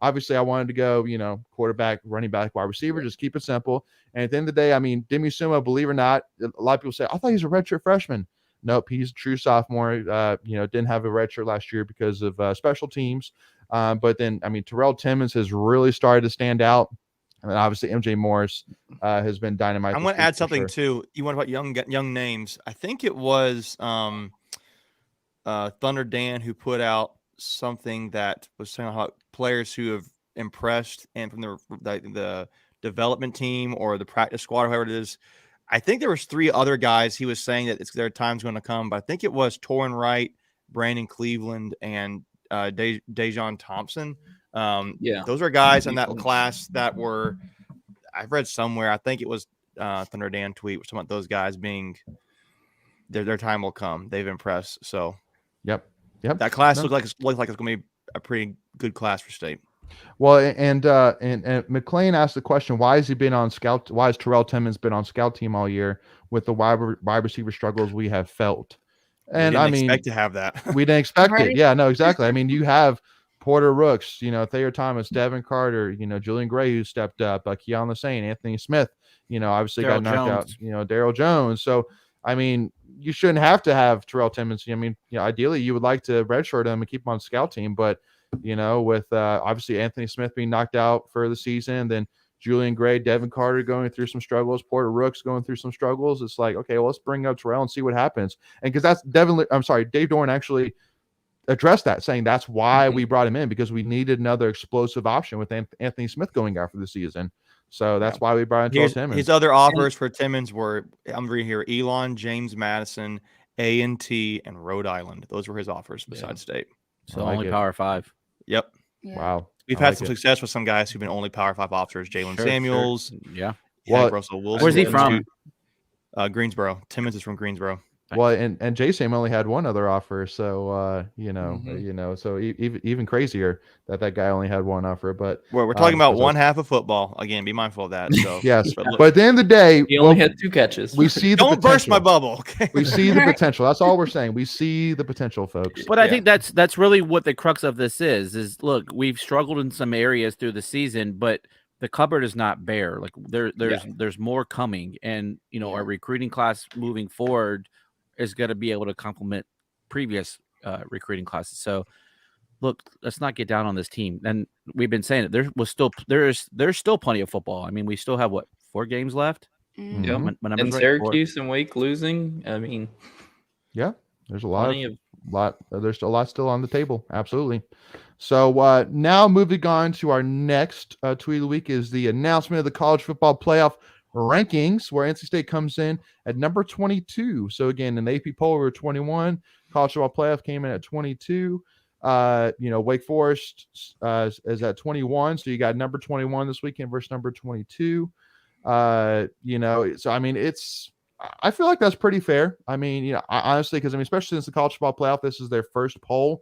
obviously I wanted to go, quarterback, running back, wide receiver, just keep it simple. And at the end of the day, Demi Sumo, believe it or not, a lot of people say, I thought he's a redshirt freshman. Nope, he's a true sophomore. Didn't have a redshirt last year because of special teams. But then, Terrell Timmons has really started to stand out. And then obviously MJ Morris has been dynamite. I'm going to add something too. You want about young names? I think it was Thunder Dan who put out something that was saying about players who have impressed and from the development team or the practice squad or whoever it is. I think there was 3 other guys he was saying that their time's going to come, but I think it was Torrin Wright, Brandon Cleveland and Dejon Thompson. Yeah. Those are guys in that class that were, I've read somewhere, I think it was Thunder Dan tweet, talking about those guys being, their time will come. They've impressed. So, Yep. That class looks like it's going to be a pretty good class for state. Well, and McLean asked the question, why has he been on scout? Why has Terrell Timmons been on scout team all year with the wide receiver struggles we have felt? And I mean, expect to have that. We didn't expect it. Yeah, no, exactly. I mean, you have Porter Rooks, Thayer Thomas, Devin Carter, Julian Gray, who stepped up, Keon Lassane, Anthony Smith, obviously got knocked out, Daryl Jones. So, I mean, you shouldn't have to have Terrell Timmons. I mean, ideally you would like to redshirt him and keep him on the scout team, but with obviously Anthony Smith being knocked out for the season, then Julian Gray, Devin Carter going through some struggles, Porter Rooks going through some struggles. It's like, okay, well, let's bring up Terrell and see what happens. And because Dave Doran actually addressed that, saying that's why we brought him in, because we needed another explosive option with Anthony Smith going out for the season. So that's why we brought in Terrell Timmons. His other offers for Timmons were, I'm reading here, Elon, James Madison, A&T, and Rhode Island. Those were his offers besides state. So only Power 5. Yep. Yeah. Wow. We've had some success with some guys who've been only Power 5 officers. Jalen Samuels. Yeah. Russell Wilson. Where's he from? Greensboro. Timmons is from Greensboro. Well, and J-Sam only had one other offer, so so even crazier that guy only had one offer. But we're talking about one half of football. Again, be mindful of that. So yes, but at the end of the day, he only had 2 catches. We see the don't potential. Burst my bubble. Okay? We see the potential. That's all we're saying. We see the potential, folks. But I think that's really what the crux of this is look, we've struggled in some areas through the season, but the cupboard is not bare. Like there's more coming, and our recruiting class moving forward is going to be able to complement previous recruiting classes. So look, let's not get down on this team. And we've been saying it. There's still plenty of football. I mean, we still have 4 games left. Yeah. And Syracuse and Wake losing. I mean, yeah, there's a lot. There's a lot still on the table. Absolutely. So now moving on to our next tweet of the week is the announcement of the college football playoff rankings, where NC State comes in at number 22. So again, in the AP poll, we were 21. College football playoff came in at 22. Wake Forest is at 21. So you got number 21 this weekend versus number 22. So I mean, I feel like that's pretty fair. I mean, honestly, because especially since the college football playoff, this is their first poll.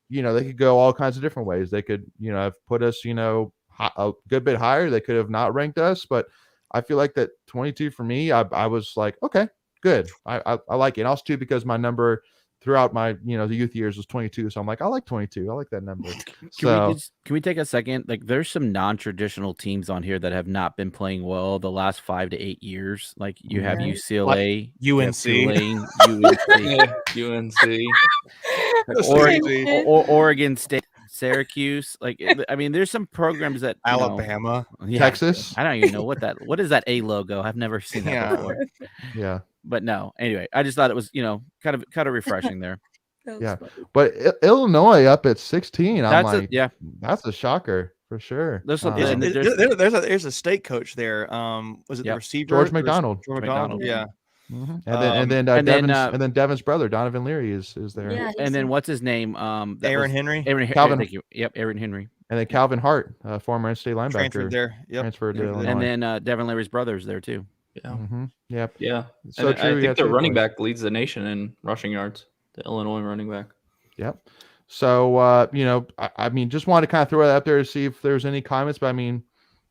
They could go all kinds of different ways. They could, have put us, a good bit higher. They could have not ranked us, but I feel like that 22 for me, I was like, okay, good. I like it. And also too, because my number throughout my, the youth years was 22. So I'm like, I like 22. I like that number. Can we take a second? Like there's some non-traditional teams on here that have not been playing well the last 5 to 8 years. Like you have UCLA, UNC, Oregon State, Syracuse. Like, I mean, there's some programs that Alabama, Texas. I don't even know what is that A logo? I've never seen that before. Yeah. But no, anyway, I just thought it was, kind of refreshing there. Yeah. But Illinois up at 16. That's a shocker for sure. There's a state coach there. Was it the receiver? George McDonald. Yeah. Mm-hmm. And then Devin's brother Donovan Leary is there. Yeah, and then what's his name? Aaron Henry. Calvin. Thank you. Yep, Aaron Henry. And then Calvin Hart, former state linebacker, transferred there. Yep. Transferred to Illinois. And then Devin Leary's brother's there too. Yeah. Mm-hmm. Yep. Yeah. So I think the running back leads the nation in rushing yards. The Illinois running back. Yep. So I mean, just wanted to kind of throw that up there to see if there's any comments. But I mean,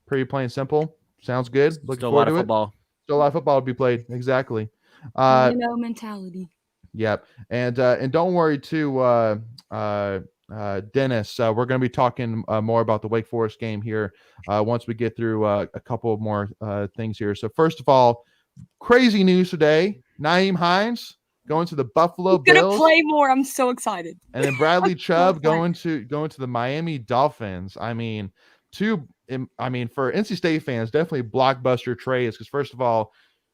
pretty plain and simple. Sounds good. Looking Still a lot of football. Still a lot of football to be played. Exactly. Mentality. Yep. And don't worry too, Dennis. We're going to be talking more about the Wake Forest game here once we get through a couple of more things here. So first of all, crazy news today: Nyheim Hines going to the Buffalo Bills. Gonna play more. I'm so excited. And then Bradley Chubb going to the Miami Dolphins. I mean, for NC State fans, definitely blockbuster trades, because first of all,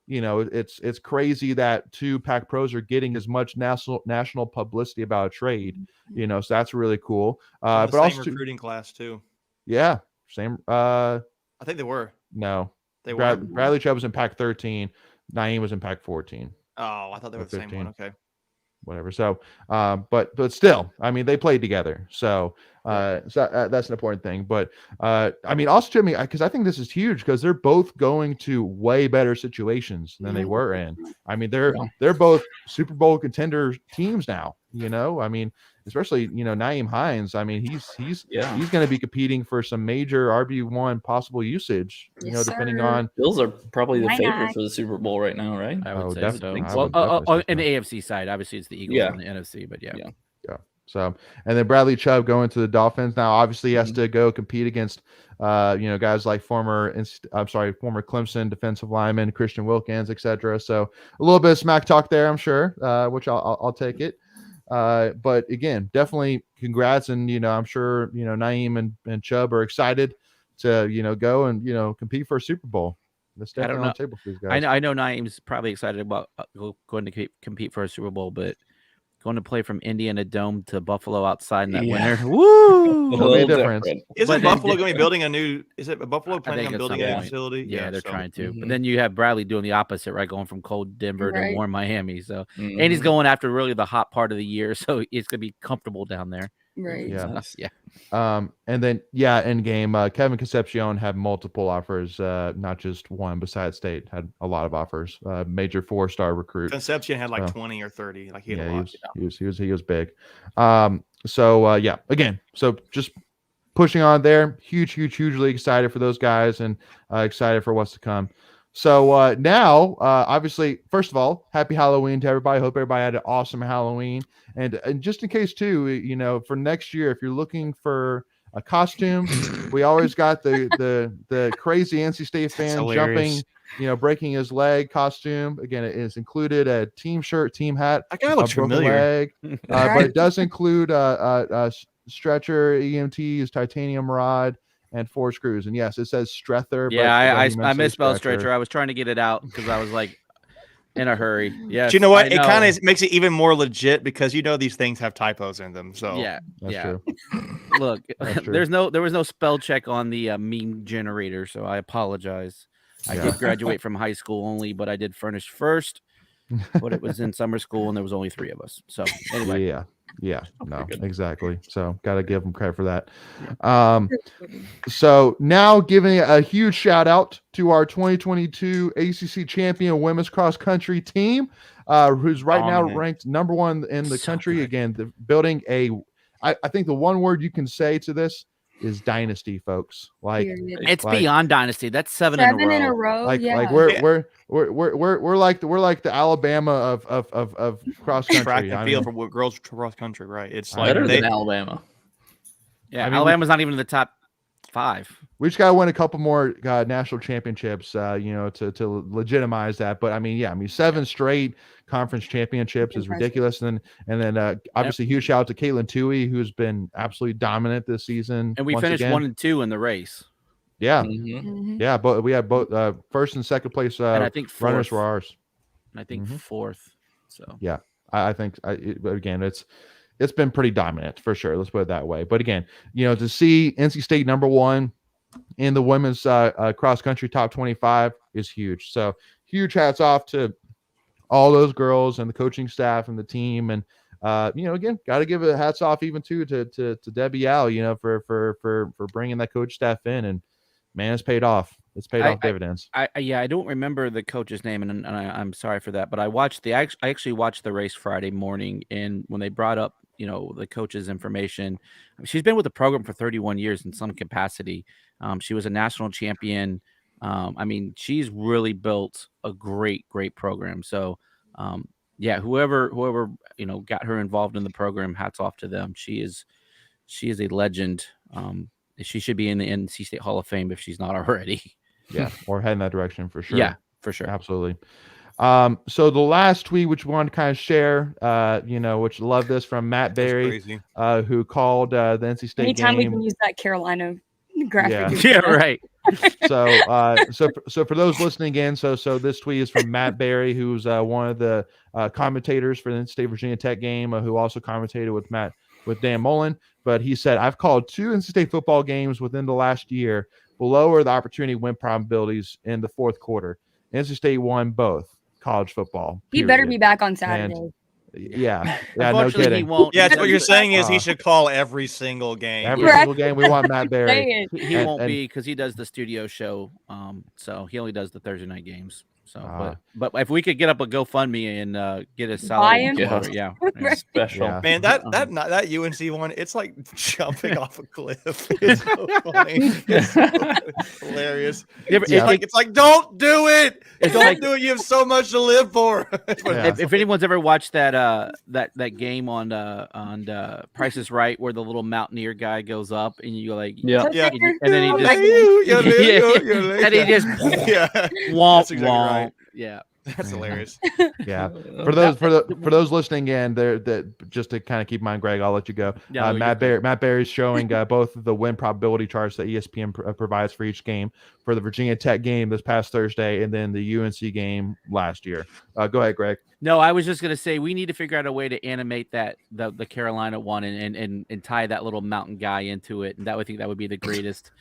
it's crazy that 2 Pac Pros are getting as much national publicity about a trade. So that's really cool. But same also recruiting class too. Yeah, same. I think they were. No, they were. Bradley Chubb was in Pac 13. Nyheim was in Pac 14. Oh, I thought they were the same one. Okay. whatever. So, but still, I mean, they played together. So, that's an important thing. But, I mean, also, Jimmy, because I think this is huge because they're both going to way better situations than they were in. I mean, they're both Super Bowl contender teams now. I mean, especially Nyheim Hines. I mean, he's going to be competing for some major RB1 possible usage. Depending on Bills are probably the favorite for the Super Bowl right now, right? I would say so. Well, in the AFC side, obviously it's the Eagles on the NFC, but yeah. So, and then Bradley Chubb going to the Dolphins now. Obviously, he has to go compete against, guys like former Clemson defensive lineman Christian Wilkins, etc. So, a little bit of smack talk there, I'm sure, which I'll take it. But again, definitely congrats, and I'm sure Nyheim and Chubb are excited to go and compete for a Super Bowl. That's definitely on the table for these guys. I know Naeem's probably excited about going to compete for a Super Bowl, but going to play from Indiana Dome to Buffalo outside in that winter. Woo! It'll be a difference. Isn't Buffalo going to be building a new? Is it Buffalo planning on building a new facility? Yeah, they're trying to. But then you have Bradley doing the opposite, right? Going from cold Denver to warm Miami. So, and he's going after really the hot part of the year, so it's going to be comfortable down there. Right. Yeah. And then end game. Kevin Concepcion had multiple offers, not just one. Besides State had a lot of offers. Major 4-star recruit. Concepcion had like 20 or 30. Like he had a lot. He was big. Again, so just pushing on there. Hugely excited for those guys and excited for what's to come. So now, obviously, first of all, happy Halloween to everybody. Hope everybody had an awesome Halloween. And just in case, too, for next year, if you're looking for a costume, we always got the crazy NC State fan jumping, breaking his leg costume. Again, it is included a team shirt, team hat. That guy looks familiar. Leg, but it does include a stretcher, EMTs, titanium rod, and 4 screws. And yes, it says Strether. Yeah, I misspelled stretcher. I was trying to get it out because I was like in a hurry. Yeah. You know what? It kind of makes it even more legit because these things have typos in them. So that's true. Look, there was no spell check on the meme generator, so I apologize. I did graduate from high school only, but I did furnish first. But it was in summer school, and there was only 3 of us. So anyway. Yeah, no, exactly. So got to give them credit for that. So now giving a huge shout out to our 2022 ACC champion women's cross country team, who's right now ranked number 1 in the country. Good. Again, building I think the one word you can say to this is dynasty, folks. Like it's beyond dynasty. That's 7 in a row. Like we're like the Alabama of cross country. Track and field for girls cross country, right? It's like better than Alabama. Yeah, Alabama's not even in the top 5. We just got to win a couple more national championships, to legitimize that. But 7 straight conference championships is ridiculous. And then obviously huge shout out to Caitlin Toohey, who's been absolutely dominant this season. And we finished 1 and 2 in the race. Yeah, yeah. But we had both first and second place and I think runners were ours. And I think 4th. So yeah, I think again it's been pretty dominant for sure. Let's put it that way. But again, to see NC State number 1 in the women's cross country top 25 is huge. So huge hats off to all those girls and the coaching staff and the team. And again, got to give a hats off even to Debbie Al, for bringing that coach staff in. And man, it's paid off. It's paid off dividends. I don't remember the coach's name, and I'm sorry for that. But I actually watched the race Friday morning, and when they brought up the coach's information, she's been with the program for 31 years in some capacity. She was a national champion. She's really built a great program. So, whoever got her involved in the program, hats off to them. She is a legend. She should be in the NC State Hall of Fame if she's not already. Yeah, or head in that direction for sure. Yeah, for sure. Absolutely. So the last tweet, which we want to kind of share, which love this from Matt Berry, who called the NC State Anytime game. we can use that Carolina graphic. Yeah, right. So for those listening in, so this tweet is from Matt Berry, who's one of the commentators for the NC State Virginia Tech game, who also commentated with Dan Mullen. But he said, "I've called 2 NC State football games within the last year. Below are the opportunity win probabilities in the 4th quarter. NC State won both college football. He better be back on Saturday. Yeah, no Unfortunately, he kidding. won't. Yeah, He that's what you're doesn't- saying is he should call every single game. Every Right. single game we want Matt Berry. Say it. He And- won't and- be because he does the studio show. So he only does the Thursday night games. So, Ah. but if we could get up a GoFundMe and get his Buy salary, him? for it, yeah. Special. Yeah. Man, that UNC one, it's like jumping off a cliff. It's so funny. It's so hilarious. It's like, don't do it. Don't do it. You have so much to live for. If anyone's ever watched that game on Price is Right where the little mountaineer guy goes up and you like Yeah. and then he just and he just womp womp. Yeah. That's hilarious. Yeah. For those listening in, that just to kind of keep in mind, Greg, I'll let you go. Yeah, Matt Berry's showing both the win probability charts that ESPN provides for each game for the Virginia Tech game this past Thursday and then the UNC game last year. Go ahead, Greg. No, I was just gonna say we need to figure out a way to animate that the Carolina one and tie that little mountain guy into it, and I think that would be the greatest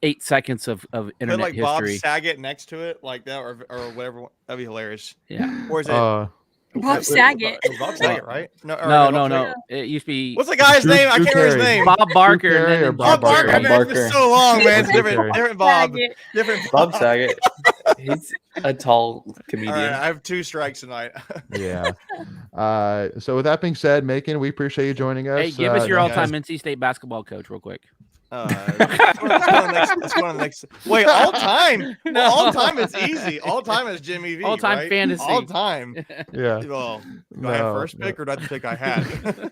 8 seconds of internet like history. Bob Saget next to it, like that, or whatever. That'd be hilarious. Yeah. Or is it Bob Saget? Bob Saget, right? No. It used to be. What's the guy's name? I can't remember his name. Bob Barker. Carey or Bob Barker. Barker? Man, it's been so long, man. It's different Bob. Saget. Different Bob Saget. He's a tall comedian. All right, I have 2 strikes tonight. Yeah. So with that being said, Macon, we appreciate you joining us. Hey, give us your guys. all-time NC State basketball coach, real quick. Let's go on the next. Wait, all time? No. All time is easy. All time is Jimmy V. All-time right? fantasy. All time. Yeah. Well, do I have first pick or do I have the pick I had?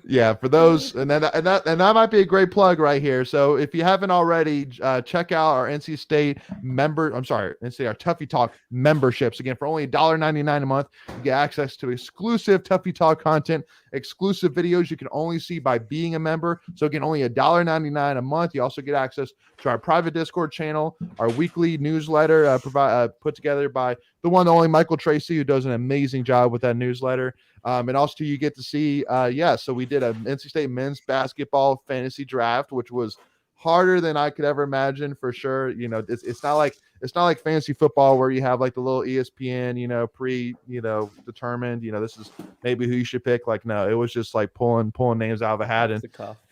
Yeah, for those, and that might be a great plug right here. So if you haven't already, check out our NC State our Tuffy Talk memberships. Again, for only $1.99 a month, you get access to exclusive Tuffy Talk content, exclusive videos you can only see by being a member. So again, only $1.99 a month. You also get access to our private Discord channel, our weekly newsletter put together by the one and only Michael Tracy, who does an amazing job with that newsletter. And also you get to see, so we did a NC State men's basketball fantasy draft, which was harder than I could ever imagine for sure. You know, it's not like fantasy football where you have like the little ESPN, determined, this is maybe who you should pick. Like, no, it was just like pulling names out of a hat.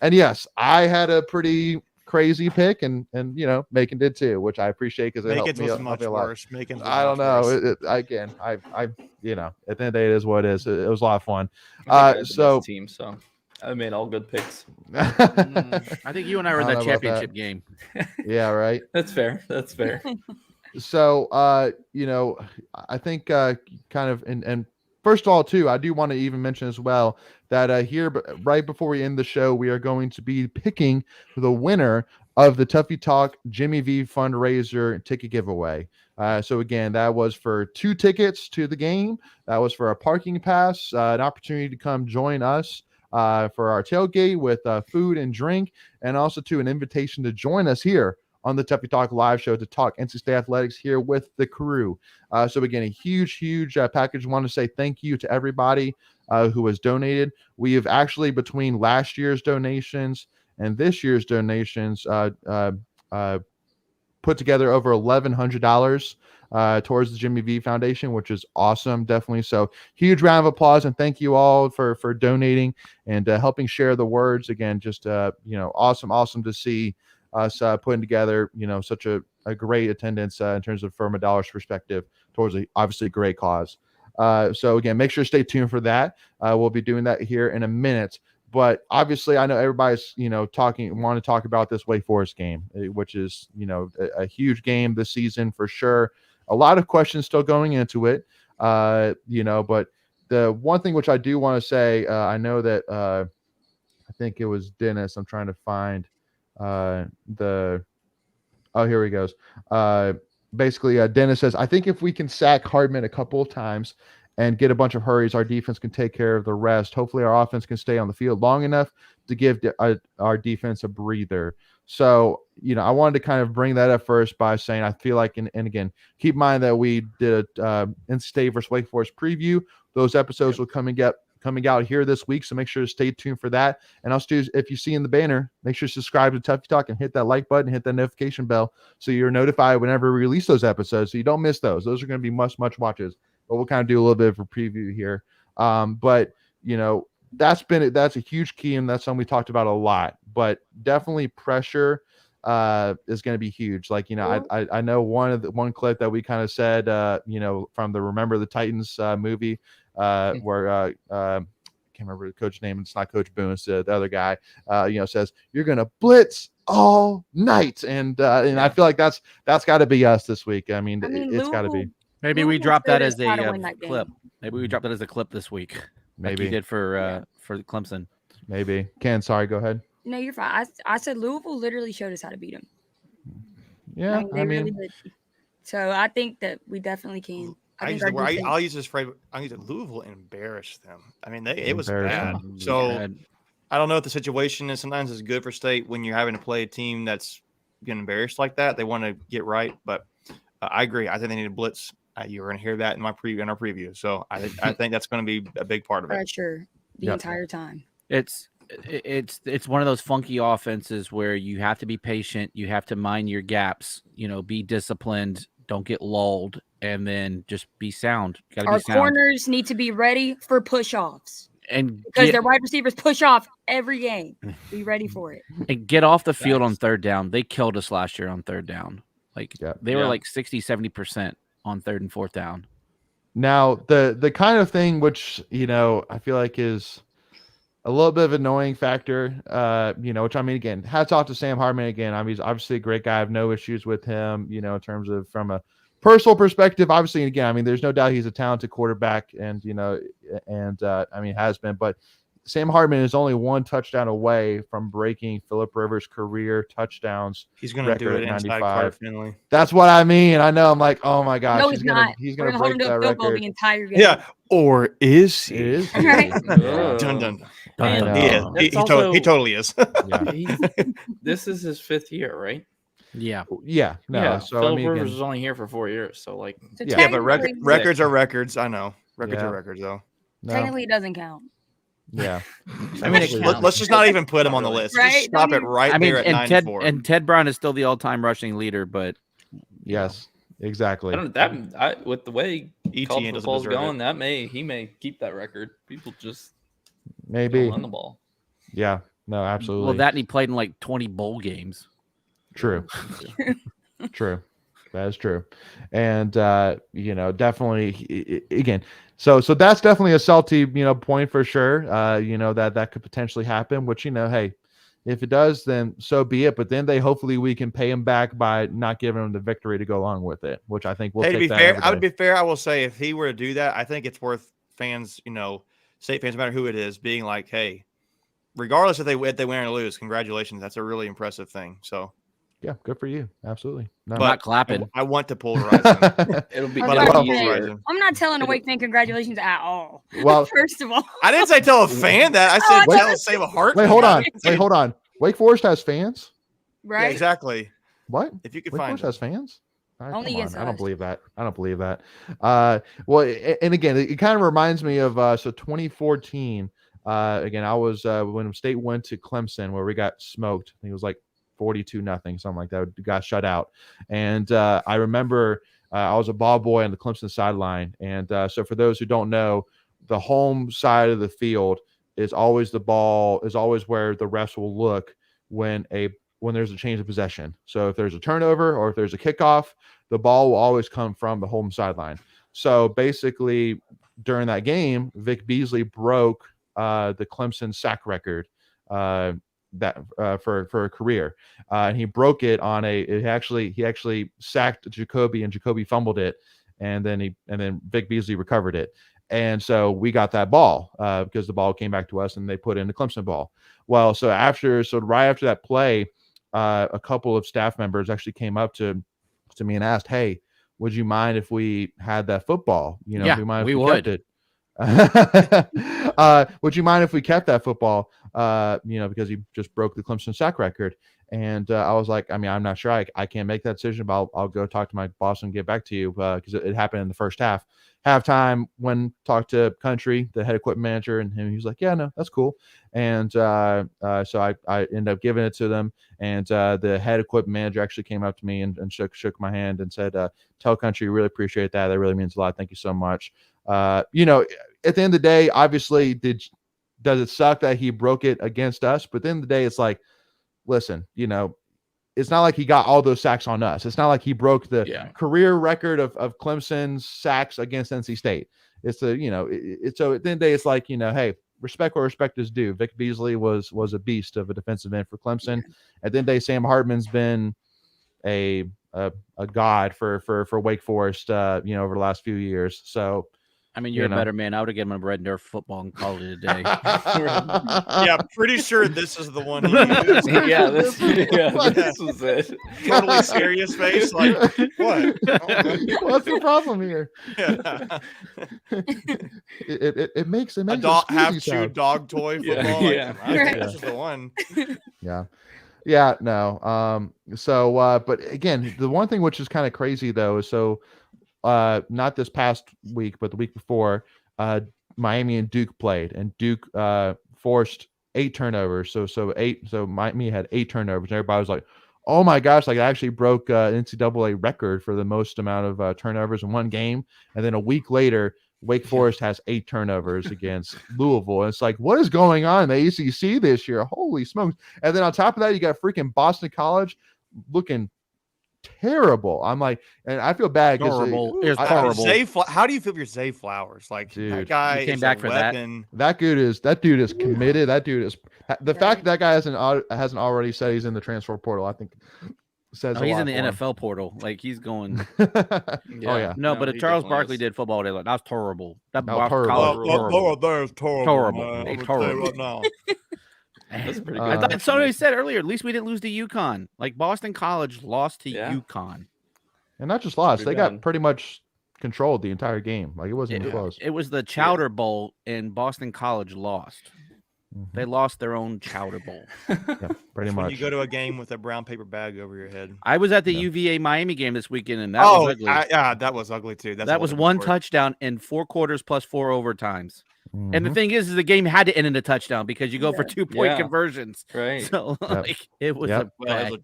And yes, I had a pretty crazy pick and Macon did too, which I appreciate because it helped me, much a lot. worse. Macon's was I don't much know. worse. I at the end of the day, it is what it is. It was a lot of fun. I think I had the best team, so I made all good picks. I think you and I were in I that don't know about championship game. Yeah, right. That's fair. That's fair. So, I think kind of, and first of all, too, I do want to even mention as well that here, right before we end the show, we are going to be picking the winner of the Tuffy Talk Jimmy V fundraiser ticket giveaway. So again, that was for 2 tickets to the game. That was for a parking pass, an opportunity to come join us for our tailgate with food and drink, and also to an invitation to join us here on the Tuffy Talk live show to talk NC State athletics here with the crew. So again, a huge package. I want to say thank you to everybody who has donated. We have actually, between last year's donations and this year's donations, put together over $1,100 towards the Jimmy V Foundation, which is awesome, definitely. So huge round of applause and thank you all for donating and helping share the words. Again, just awesome to see us putting together such a great attendance in terms of from a dollar's perspective towards obviously a great cause. So again, make sure to stay tuned for that. We'll be doing that here in a minute. But obviously, I know everybody's want to talk about this Wake Forest game, which is a huge game this season for sure. A lot of questions still going into it, but the one thing which I do want to say, I know that I think it was Dennis. I'm trying to find here he goes. Basically, Dennis says, I think if we can sack Hardman a couple of times and get a bunch of hurries, our defense can take care of the rest. Hopefully our offense can stay on the field long enough to give our defense a breather. So, I wanted to kind of bring that up first by saying, I feel like, and again, keep in mind that we did a NC State versus Wake Forest preview. Those episodes will coming out here this week. So make sure to stay tuned for that. And also, if you see in the banner, make sure to subscribe to Tuffy Talk and hit that like button, hit that notification bell so you're notified whenever we release those episodes. So you don't miss those. Those are going to be must watches but we'll kind of do a little bit of a preview here. But that's a huge key, and that's something we talked about a lot. But definitely pressure is going to be huge. Like, I know one clip that we kind of said, from the Remember the Titans movie, where can't remember the coach's name. It's not Coach Boone. It's the other guy. Says you're gonna blitz all night, and I feel like that's got to be us this week. I mean it's got to be. Maybe we drop that as a clip. Maybe we drop that as a clip this week. Maybe like you did for Clemson. Maybe. Ken, sorry, go ahead. No, you're fine. I said Louisville literally showed us how to beat them. Yeah, they really did. So I think that we definitely can. I'll use this phrase. Louisville embarrassed them. I mean, it was bad. So I don't know if the situation is sometimes it's good for State when you're having to play a team that's getting embarrassed like that. They want to get right, but I agree. I think they need to blitz. You were going to hear that in our preview. So I think that's going to be a big part of it. Pressure the entire time. It's one of those funky offenses where you have to be patient. You have to mind your gaps. Be disciplined. Don't get lulled, and then just be sound. Our corners need to be ready for push-offs, and because their wide receivers push off every game. Be ready for it. And get off the field on third down. They killed us last year on third down. They were like 60-70% on third and fourth down. Now the kind of thing which I feel like is a little bit of an annoying factor, which I mean, again, hats off to Sam Hartman again. I mean, he's obviously a great guy. I have no issues with him, in terms of from a personal perspective. Obviously, again, I mean, there's no doubt he's a talented quarterback, and I mean, has been. But Sam Hartman is only one touchdown away from breaking Phillip Rivers' career touchdowns. He's going to do it inside Carter Finley. That's what I mean. I know. I'm like, oh my gosh, no, he's not. He's going to break that record the entire game. Yeah, or is he? It is. Right? Dun, dun, dun. He totally is. Yeah. This is his 5th year, right? Yeah. Yeah. No. Yeah. So Phillip Rivers was only here for 4 years, so like. So yeah, but records are records. I know records are records, though. No. Technically, it doesn't count. Yeah. I mean, let's just not even put him on the list. Right? Just stop it right there at 9-4. And Ted Brown is still the all-time rushing leader, but yes, exactly. With the way ETN football's going, he may keep that record. People just maybe run the ball. Yeah. No, absolutely. Well, and he played in like 20 bowl games. True. True. That is true. And definitely again. So that's definitely a salty, point for sure. That could potentially happen, which, hey, if it does, then so be it. But then hopefully we can pay him back by not giving him the victory to go along with it, which I think will take that. I would be fair. I will say if he were to do that, I think it's worth fans, State fans, no matter who it is, being like, hey, regardless if they win or lose, congratulations. That's a really impressive thing. So. Yeah, good for you. Absolutely. No. I'm not clapping. I want to polarize him. It'll be I'm not telling a Wake fan congratulations at all. Well, first of all, I didn't say tell a fan that. I said save a heart. Wait, hold on. Wake Forest has fans? Right? Yeah, exactly. What? If you could Wake find Forest has fans? Only against us. I don't believe that. Well, and again, it kind of reminds me of 2014. Again, I was when State went to Clemson where we got smoked. I think it was like 42-0, something like that. We got shut out. And I remember I was a ball boy on the Clemson sideline. And so for those who don't know, the home side of the field is always where the refs will look when there's a change of possession. So if there's a turnover or if there's a kickoff, the ball will always come from the home sideline. So basically during that game, Vic Beasley broke the Clemson sack record for a career, and he broke it on he actually sacked Jacoby, and Jacoby fumbled it, and then Vic Beasley recovered it, and so we got that ball because the ball came back to us and they put in the Clemson ball. Well, right after that play, a couple of staff members actually came up to me and asked, "Hey, would you mind if we had that football? We would. Kept it?" Would you mind if we kept that football? Because he just broke the Clemson sack record. And I was like, I mean, I'm not sure. I can't make that decision, but I'll go talk to my boss and get back to you because it happened in the first half. halftime, when talked to Country, the head equipment manager, and he was like, yeah, no, that's cool. And so I ended up giving it to them. And the head equipment manager actually came up to me and shook my hand and said, tell Country, really appreciate that. That really means a lot. Thank you so much. At the end of the day, obviously, does it suck that he broke it against us? But at the end of the day, it's like, listen, it's not like he got all those sacks on us. It's not like he broke the career record of Clemson's sacks against NC State. It's so at the end of the day, it's like, hey, respect where respect is due. Vic Beasley was a beast of a defensive end for Clemson. At the end of the day, Sam Hartman's been a god for Wake Forest, over the last few years. So, I mean, you're a better man. I would have given him a red Nerf football and called it a day. Yeah, pretty sure this is the one. He used. This was it. Totally serious face. Like, what? What's the problem here? Yeah. It makes a half-chewed dog toy football. I think this is the one. Yeah. No. But again, the one thing which is kind of crazy though is not this past week, but the week before, Miami and Duke played, and Duke forced 8 turnovers. So Miami had 8 turnovers, and everybody was like, "Oh my gosh!" Like, it actually broke NCAA record for the most amount of turnovers in one game. And then a week later, Wake Forest has 8 turnovers against Louisville. And it's like, what is going on in the ACC this year? Holy smokes! And then on top of that, you got freaking Boston College looking terrible. I'm like, and I feel bad because it's horrible. How do you feel for Zay Flowers? Like, dude, that guy came back for weapon. That dude is committed. That dude is the fact that guy hasn't already said he's in the transfer portal, I think says he's in the NFL portal. Like, he's going. No, but if Charles Barkley did football, that was horrible. That was horrible. Horrible. Right now. That's pretty good. I thought somebody said earlier, at least we didn't lose to UConn. Like, Boston College lost to UConn. And not just lost, they got pretty much controlled the entire game. Like, it wasn't even close. It was the Chowder Bowl, and Boston College lost. Mm-hmm. They lost their own Chowder Bowl. Pretty much. When you go to a game with a brown paper bag over your head. I was at the UVA Miami game this weekend, and that was ugly. That was ugly too. That was 1 touchdown in 4 quarters plus 4 overtimes. Mm-hmm. And the thing is the game had to end in a touchdown because you go for 2-point conversions. Right. So it was a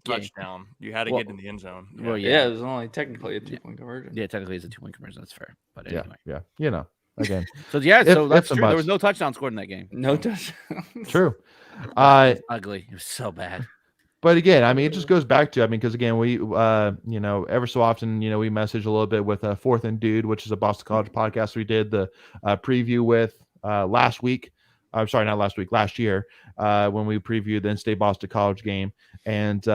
touchdown. You had to get in the end zone. Well, it was only technically a 2-point conversion. Yeah, technically it's a 2-point conversion. That's fair. But anyway. Yeah. Again. So that's true. There was no touchdown scored in that game. No touchdown. True. Ugly. It was so bad. But again, I mean, it just goes back to, because again, we, ever so often, we message a little bit with Fourth and Dude, which is a Boston College podcast we did the preview with last week. I'm sorry, not last week, last year, when we previewed the in-state Boston College game. And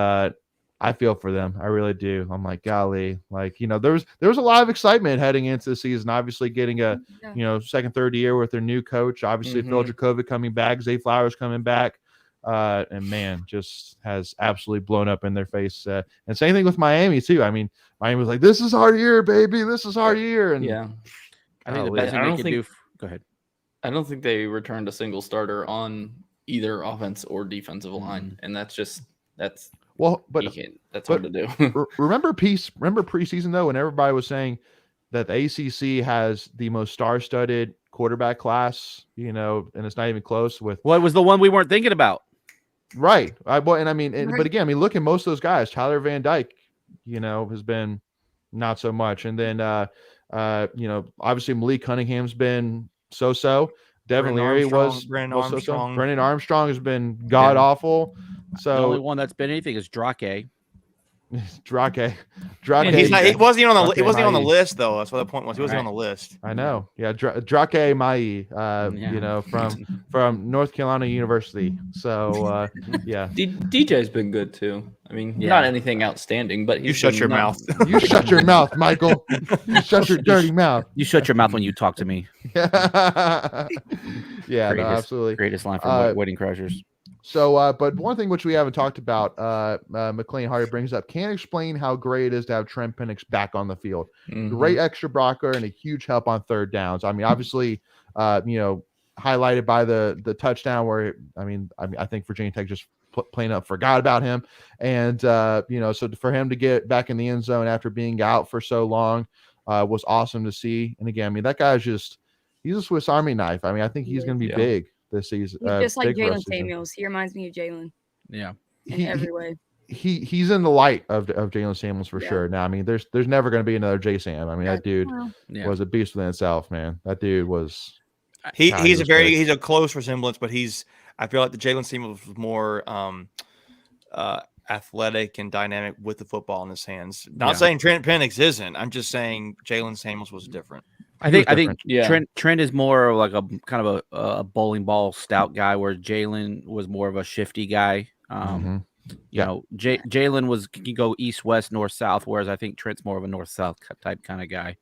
I feel for them. I really do. I'm like, golly, like, there was a lot of excitement heading into the season, obviously getting a, second, third year with their new coach, obviously Phil Jacovic coming back, Zay Flowers coming back. And man, just has absolutely blown up in their face. And same thing with Miami too. I mean, Miami was like, "This is our year, baby. This is our year." And I think the best thing they could do. Go ahead. I don't think they returned a single starter on either offense or defensive line, and that's hard to do. remember preseason though, when everybody was saying that the ACC has the most star-studded quarterback class, and it's not even close with. Well, it was the one we weren't thinking about. Right. But again, look at most of those guys. Tyler Van Dyke, has been not so much. And then, obviously Malik Cunningham's been so-so. Devin Leary was so-so. Brennan Armstrong has been god-awful. So the only one that's been anything is Drake. Drake. He wasn't even on the list though. That's what the point was. He wasn't on the list. I know. Yeah, Drake Mai, from North Carolina University. So DJ's been good too. I mean, not anything outstanding, but you shut your mouth. You shut your mouth, Michael. You shut your dirty mouth. You shut your mouth when you talk to me. Absolutely. Greatest line from Wedding Crashers. So, but one thing which we haven't talked about, McLean Hardy brings up, can't explain how great it is to have Trent Penix back on the field. Great extra blocker and a huge help on third downs. I mean, obviously, highlighted by the touchdown where, I think Virginia Tech just plain up forgot about him. And, so for him to get back in the end zone after being out for so long, was awesome to see. And again, I mean, that guy's he's a Swiss Army knife. I mean, I think he's going to be big this season. He's just like Jalen Samuels. He reminds me of Jalen. Yeah, in every way. He's in the light of Jalen Samuels for sure. Now, I mean, there's never going to be another J Sam. I mean, that dude was a beast within itself, man. That dude was. He's a close resemblance, but I feel like the Jalen Samuels was more athletic and dynamic with the football in his hands. Not saying Trent Penix isn't. I'm just saying Jalen Samuels was different. I think Trent is more like a kind of a bowling ball stout guy, where Jalen was more of a shifty guy. You know, Jalen can go east, west, north, south, whereas I think Trent's more of a north south type kind of guy.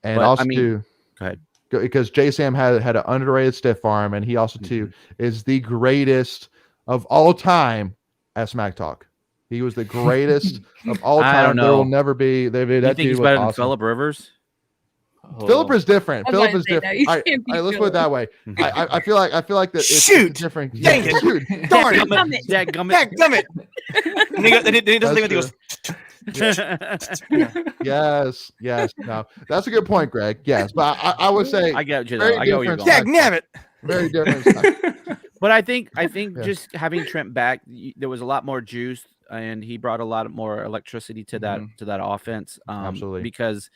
And but, also, go ahead. Because J Sam had an underrated stiff arm, and he also is the greatest of all time at Smack Talk. He was the greatest of all time. I don't know. There will never be. You think he's better than Phillip Rivers? Phillip is different. Phillip is different. All right, let's put it that way. I feel like that it's different. Dang it! Shoot! Darn it! Dadgummit! And he doesn't think he goes. Yes. No, that's a good point, Greg. Yes, but I would say I get you. I get where you're going. Dagnabbit! Very different. But I think just having Trent back, there was a lot more juice, and he brought a lot more electricity to that offense. Absolutely, because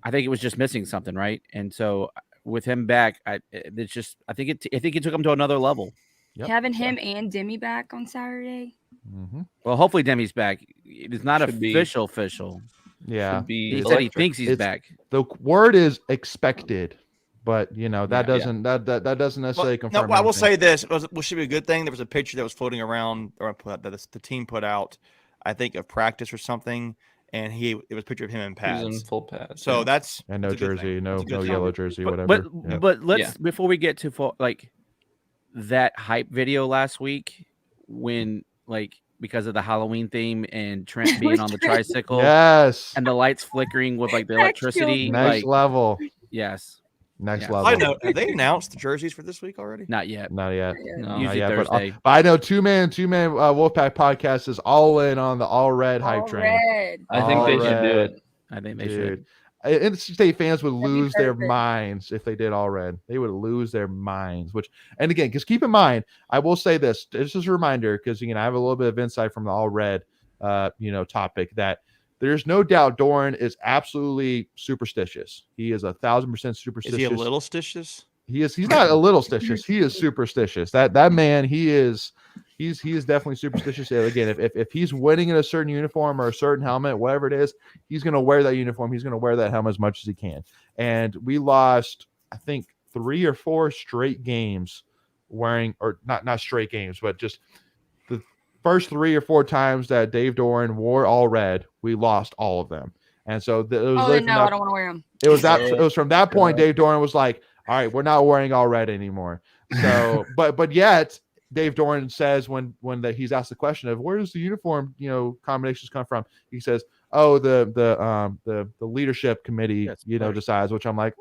I think it was just missing something, right? And so with him back, I think it took him to another level. Yep. Having him and Demi back on Saturday. Well, hopefully Demi's back. It's not official. Yeah, he said he thinks he's back. The word is expected, but you know that doesn't necessarily confirm. No, I will say this: it should be a good thing. There was a picture that was floating around, or that the team put out, I think, of practice or something. And it was a picture of him in pads. He's in full pads. So that's no jersey, no yellow jersey, whatever. But let's before we get to like that hype video last week, when because of the Halloween theme and Trent being on the tricycle, and the lights flickering with like the electricity, next level. Yes. Next level. I know. Have they announced the jerseys for this week already? Not yet. No, usually Thursday. But I know two man Wolfpack podcast is all in on the all red hype train. I think they should do it. I think they should. NC State fans would lose their minds if they did all red. They would lose their minds. And again, because keep in mind, I will say this just as a reminder, because I have a little bit of insight from the all red, topic, that there's no doubt Doran is absolutely superstitious. He is 1,000% superstitious. Is he a little stitious? He's not a little stitious. He is superstitious. That man, he's definitely superstitious. Again, if he's winning in a certain uniform or a certain helmet, whatever it is, he's going to wear that uniform. He's going to wear that helmet as much as he can. And we lost, I think, 3 or 4 straight games wearing, or not straight games, but just the first 3 or 4 times that Dave Doran wore all red, we lost all of them. And so it was I don't want to wear them. It was from that point Dave Doran was like, all right, we're not wearing all red anymore. So, but yet Dave Doran says when he's asked the question of where does the uniform combinations come from, he says, "Oh, the leadership committee decides." Which I'm like,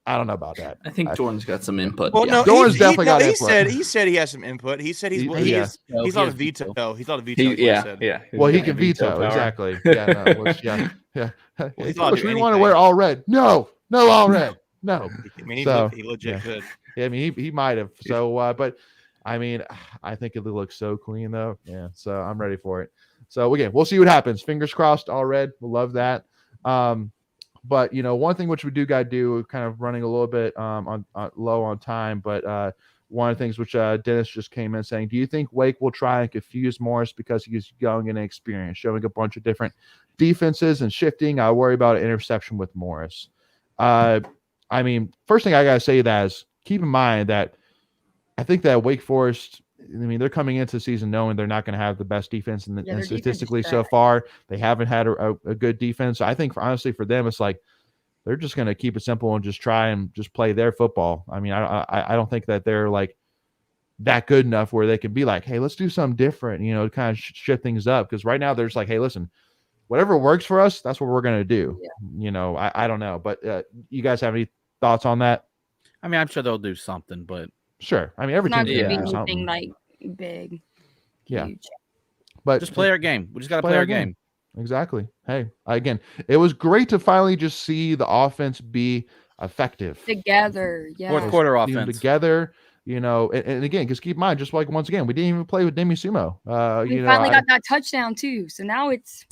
I don't know about that. I think Doran's got some input. Well, no, Doran's definitely got input. He said he has some input. He said he's not a veto. He's not a veto. Yeah. Well, he can veto exactly. Yeah. We want to wear all red. No, all red. No. I mean, he legit could. Yeah, I mean, he might have. So, but I mean, I think it looks so clean though. Yeah. So I'm ready for it. So again, we'll see what happens. Fingers crossed. All red. We'll love that. But one thing which we do got to do, kind of running a little bit on low on time. But one of the things which Dennis just came in saying, do you think Wake will try and confuse Morris because he's young and inexperienced, showing a bunch of different defenses and shifting? I worry about an interception with Morris. I mean, first thing I got to say that is keep in mind that I think that Wake Forest, they're coming into the season knowing they're not going to have the best defense, and statistically so far, they haven't had a good defense. So I think, honestly, for them, it's like they're just going to keep it simple and just try and just play their football. I mean, I don't think that they're like that good enough where they can be like, hey, let's do something different, kind of shift things up. Because right now they're just like, hey, listen, whatever works for us, that's what we're going to do. Yeah. I don't know. But you guys have any thoughts on that? I mean, I'm sure they'll do something, but sure. I mean, every team's going to do something. Anything like big. Yeah. Huge. But just play our game. We just got to play our game. Exactly. Hey, again, it was great to finally just see the offense be effective together. Yeah. Fourth quarter team offense together. And again, because keep in mind, just like once again, we didn't even play with Demi Sumo. We finally got that touchdown too. So now it's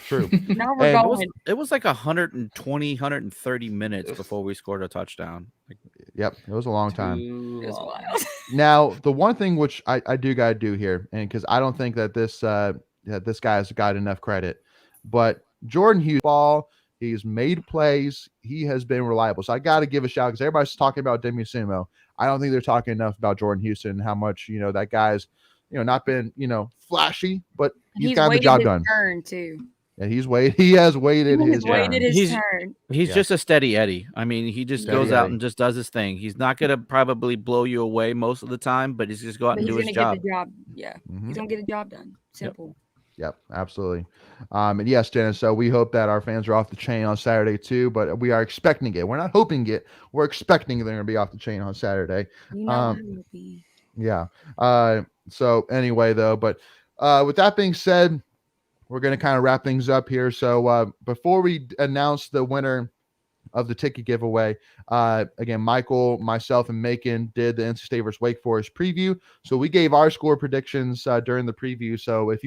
true. now we're going. It was like 120, 130 minutes before we scored a touchdown. Yep, it was a long time. It was wild. Now, the one thing which I do gotta do here, and because I don't think that this guy's got enough credit, but Jordan Hughes ball, he's made plays, he has been reliable. So I got to give a shout because everybody's talking about Demi Sumo. I don't think they're talking enough about Jordan Houston and how much that guy's not been flashy, but he's gotten the job done. Turn too. And he has waited his turn. He's just a steady Eddie. I mean, he just goes out and just does his thing. He's not going to probably blow you away most of the time, but he's just go out and do his job. Get the job. Yeah. He's going to get the job done. Simple. Yep, absolutely. And yes, Jenna, so we hope that our fans are off the chain on Saturday too, but we are expecting it. We're not hoping it. We're expecting they're going to be off the chain on Saturday. Yeah. So anyway, though, but with that being said, we're going to kind of wrap things up here. So before we announce the winner of the ticket giveaway, again, Michael, myself, and Macon did the NC State versus Wake Forest preview. So we gave our score predictions during the preview. So if you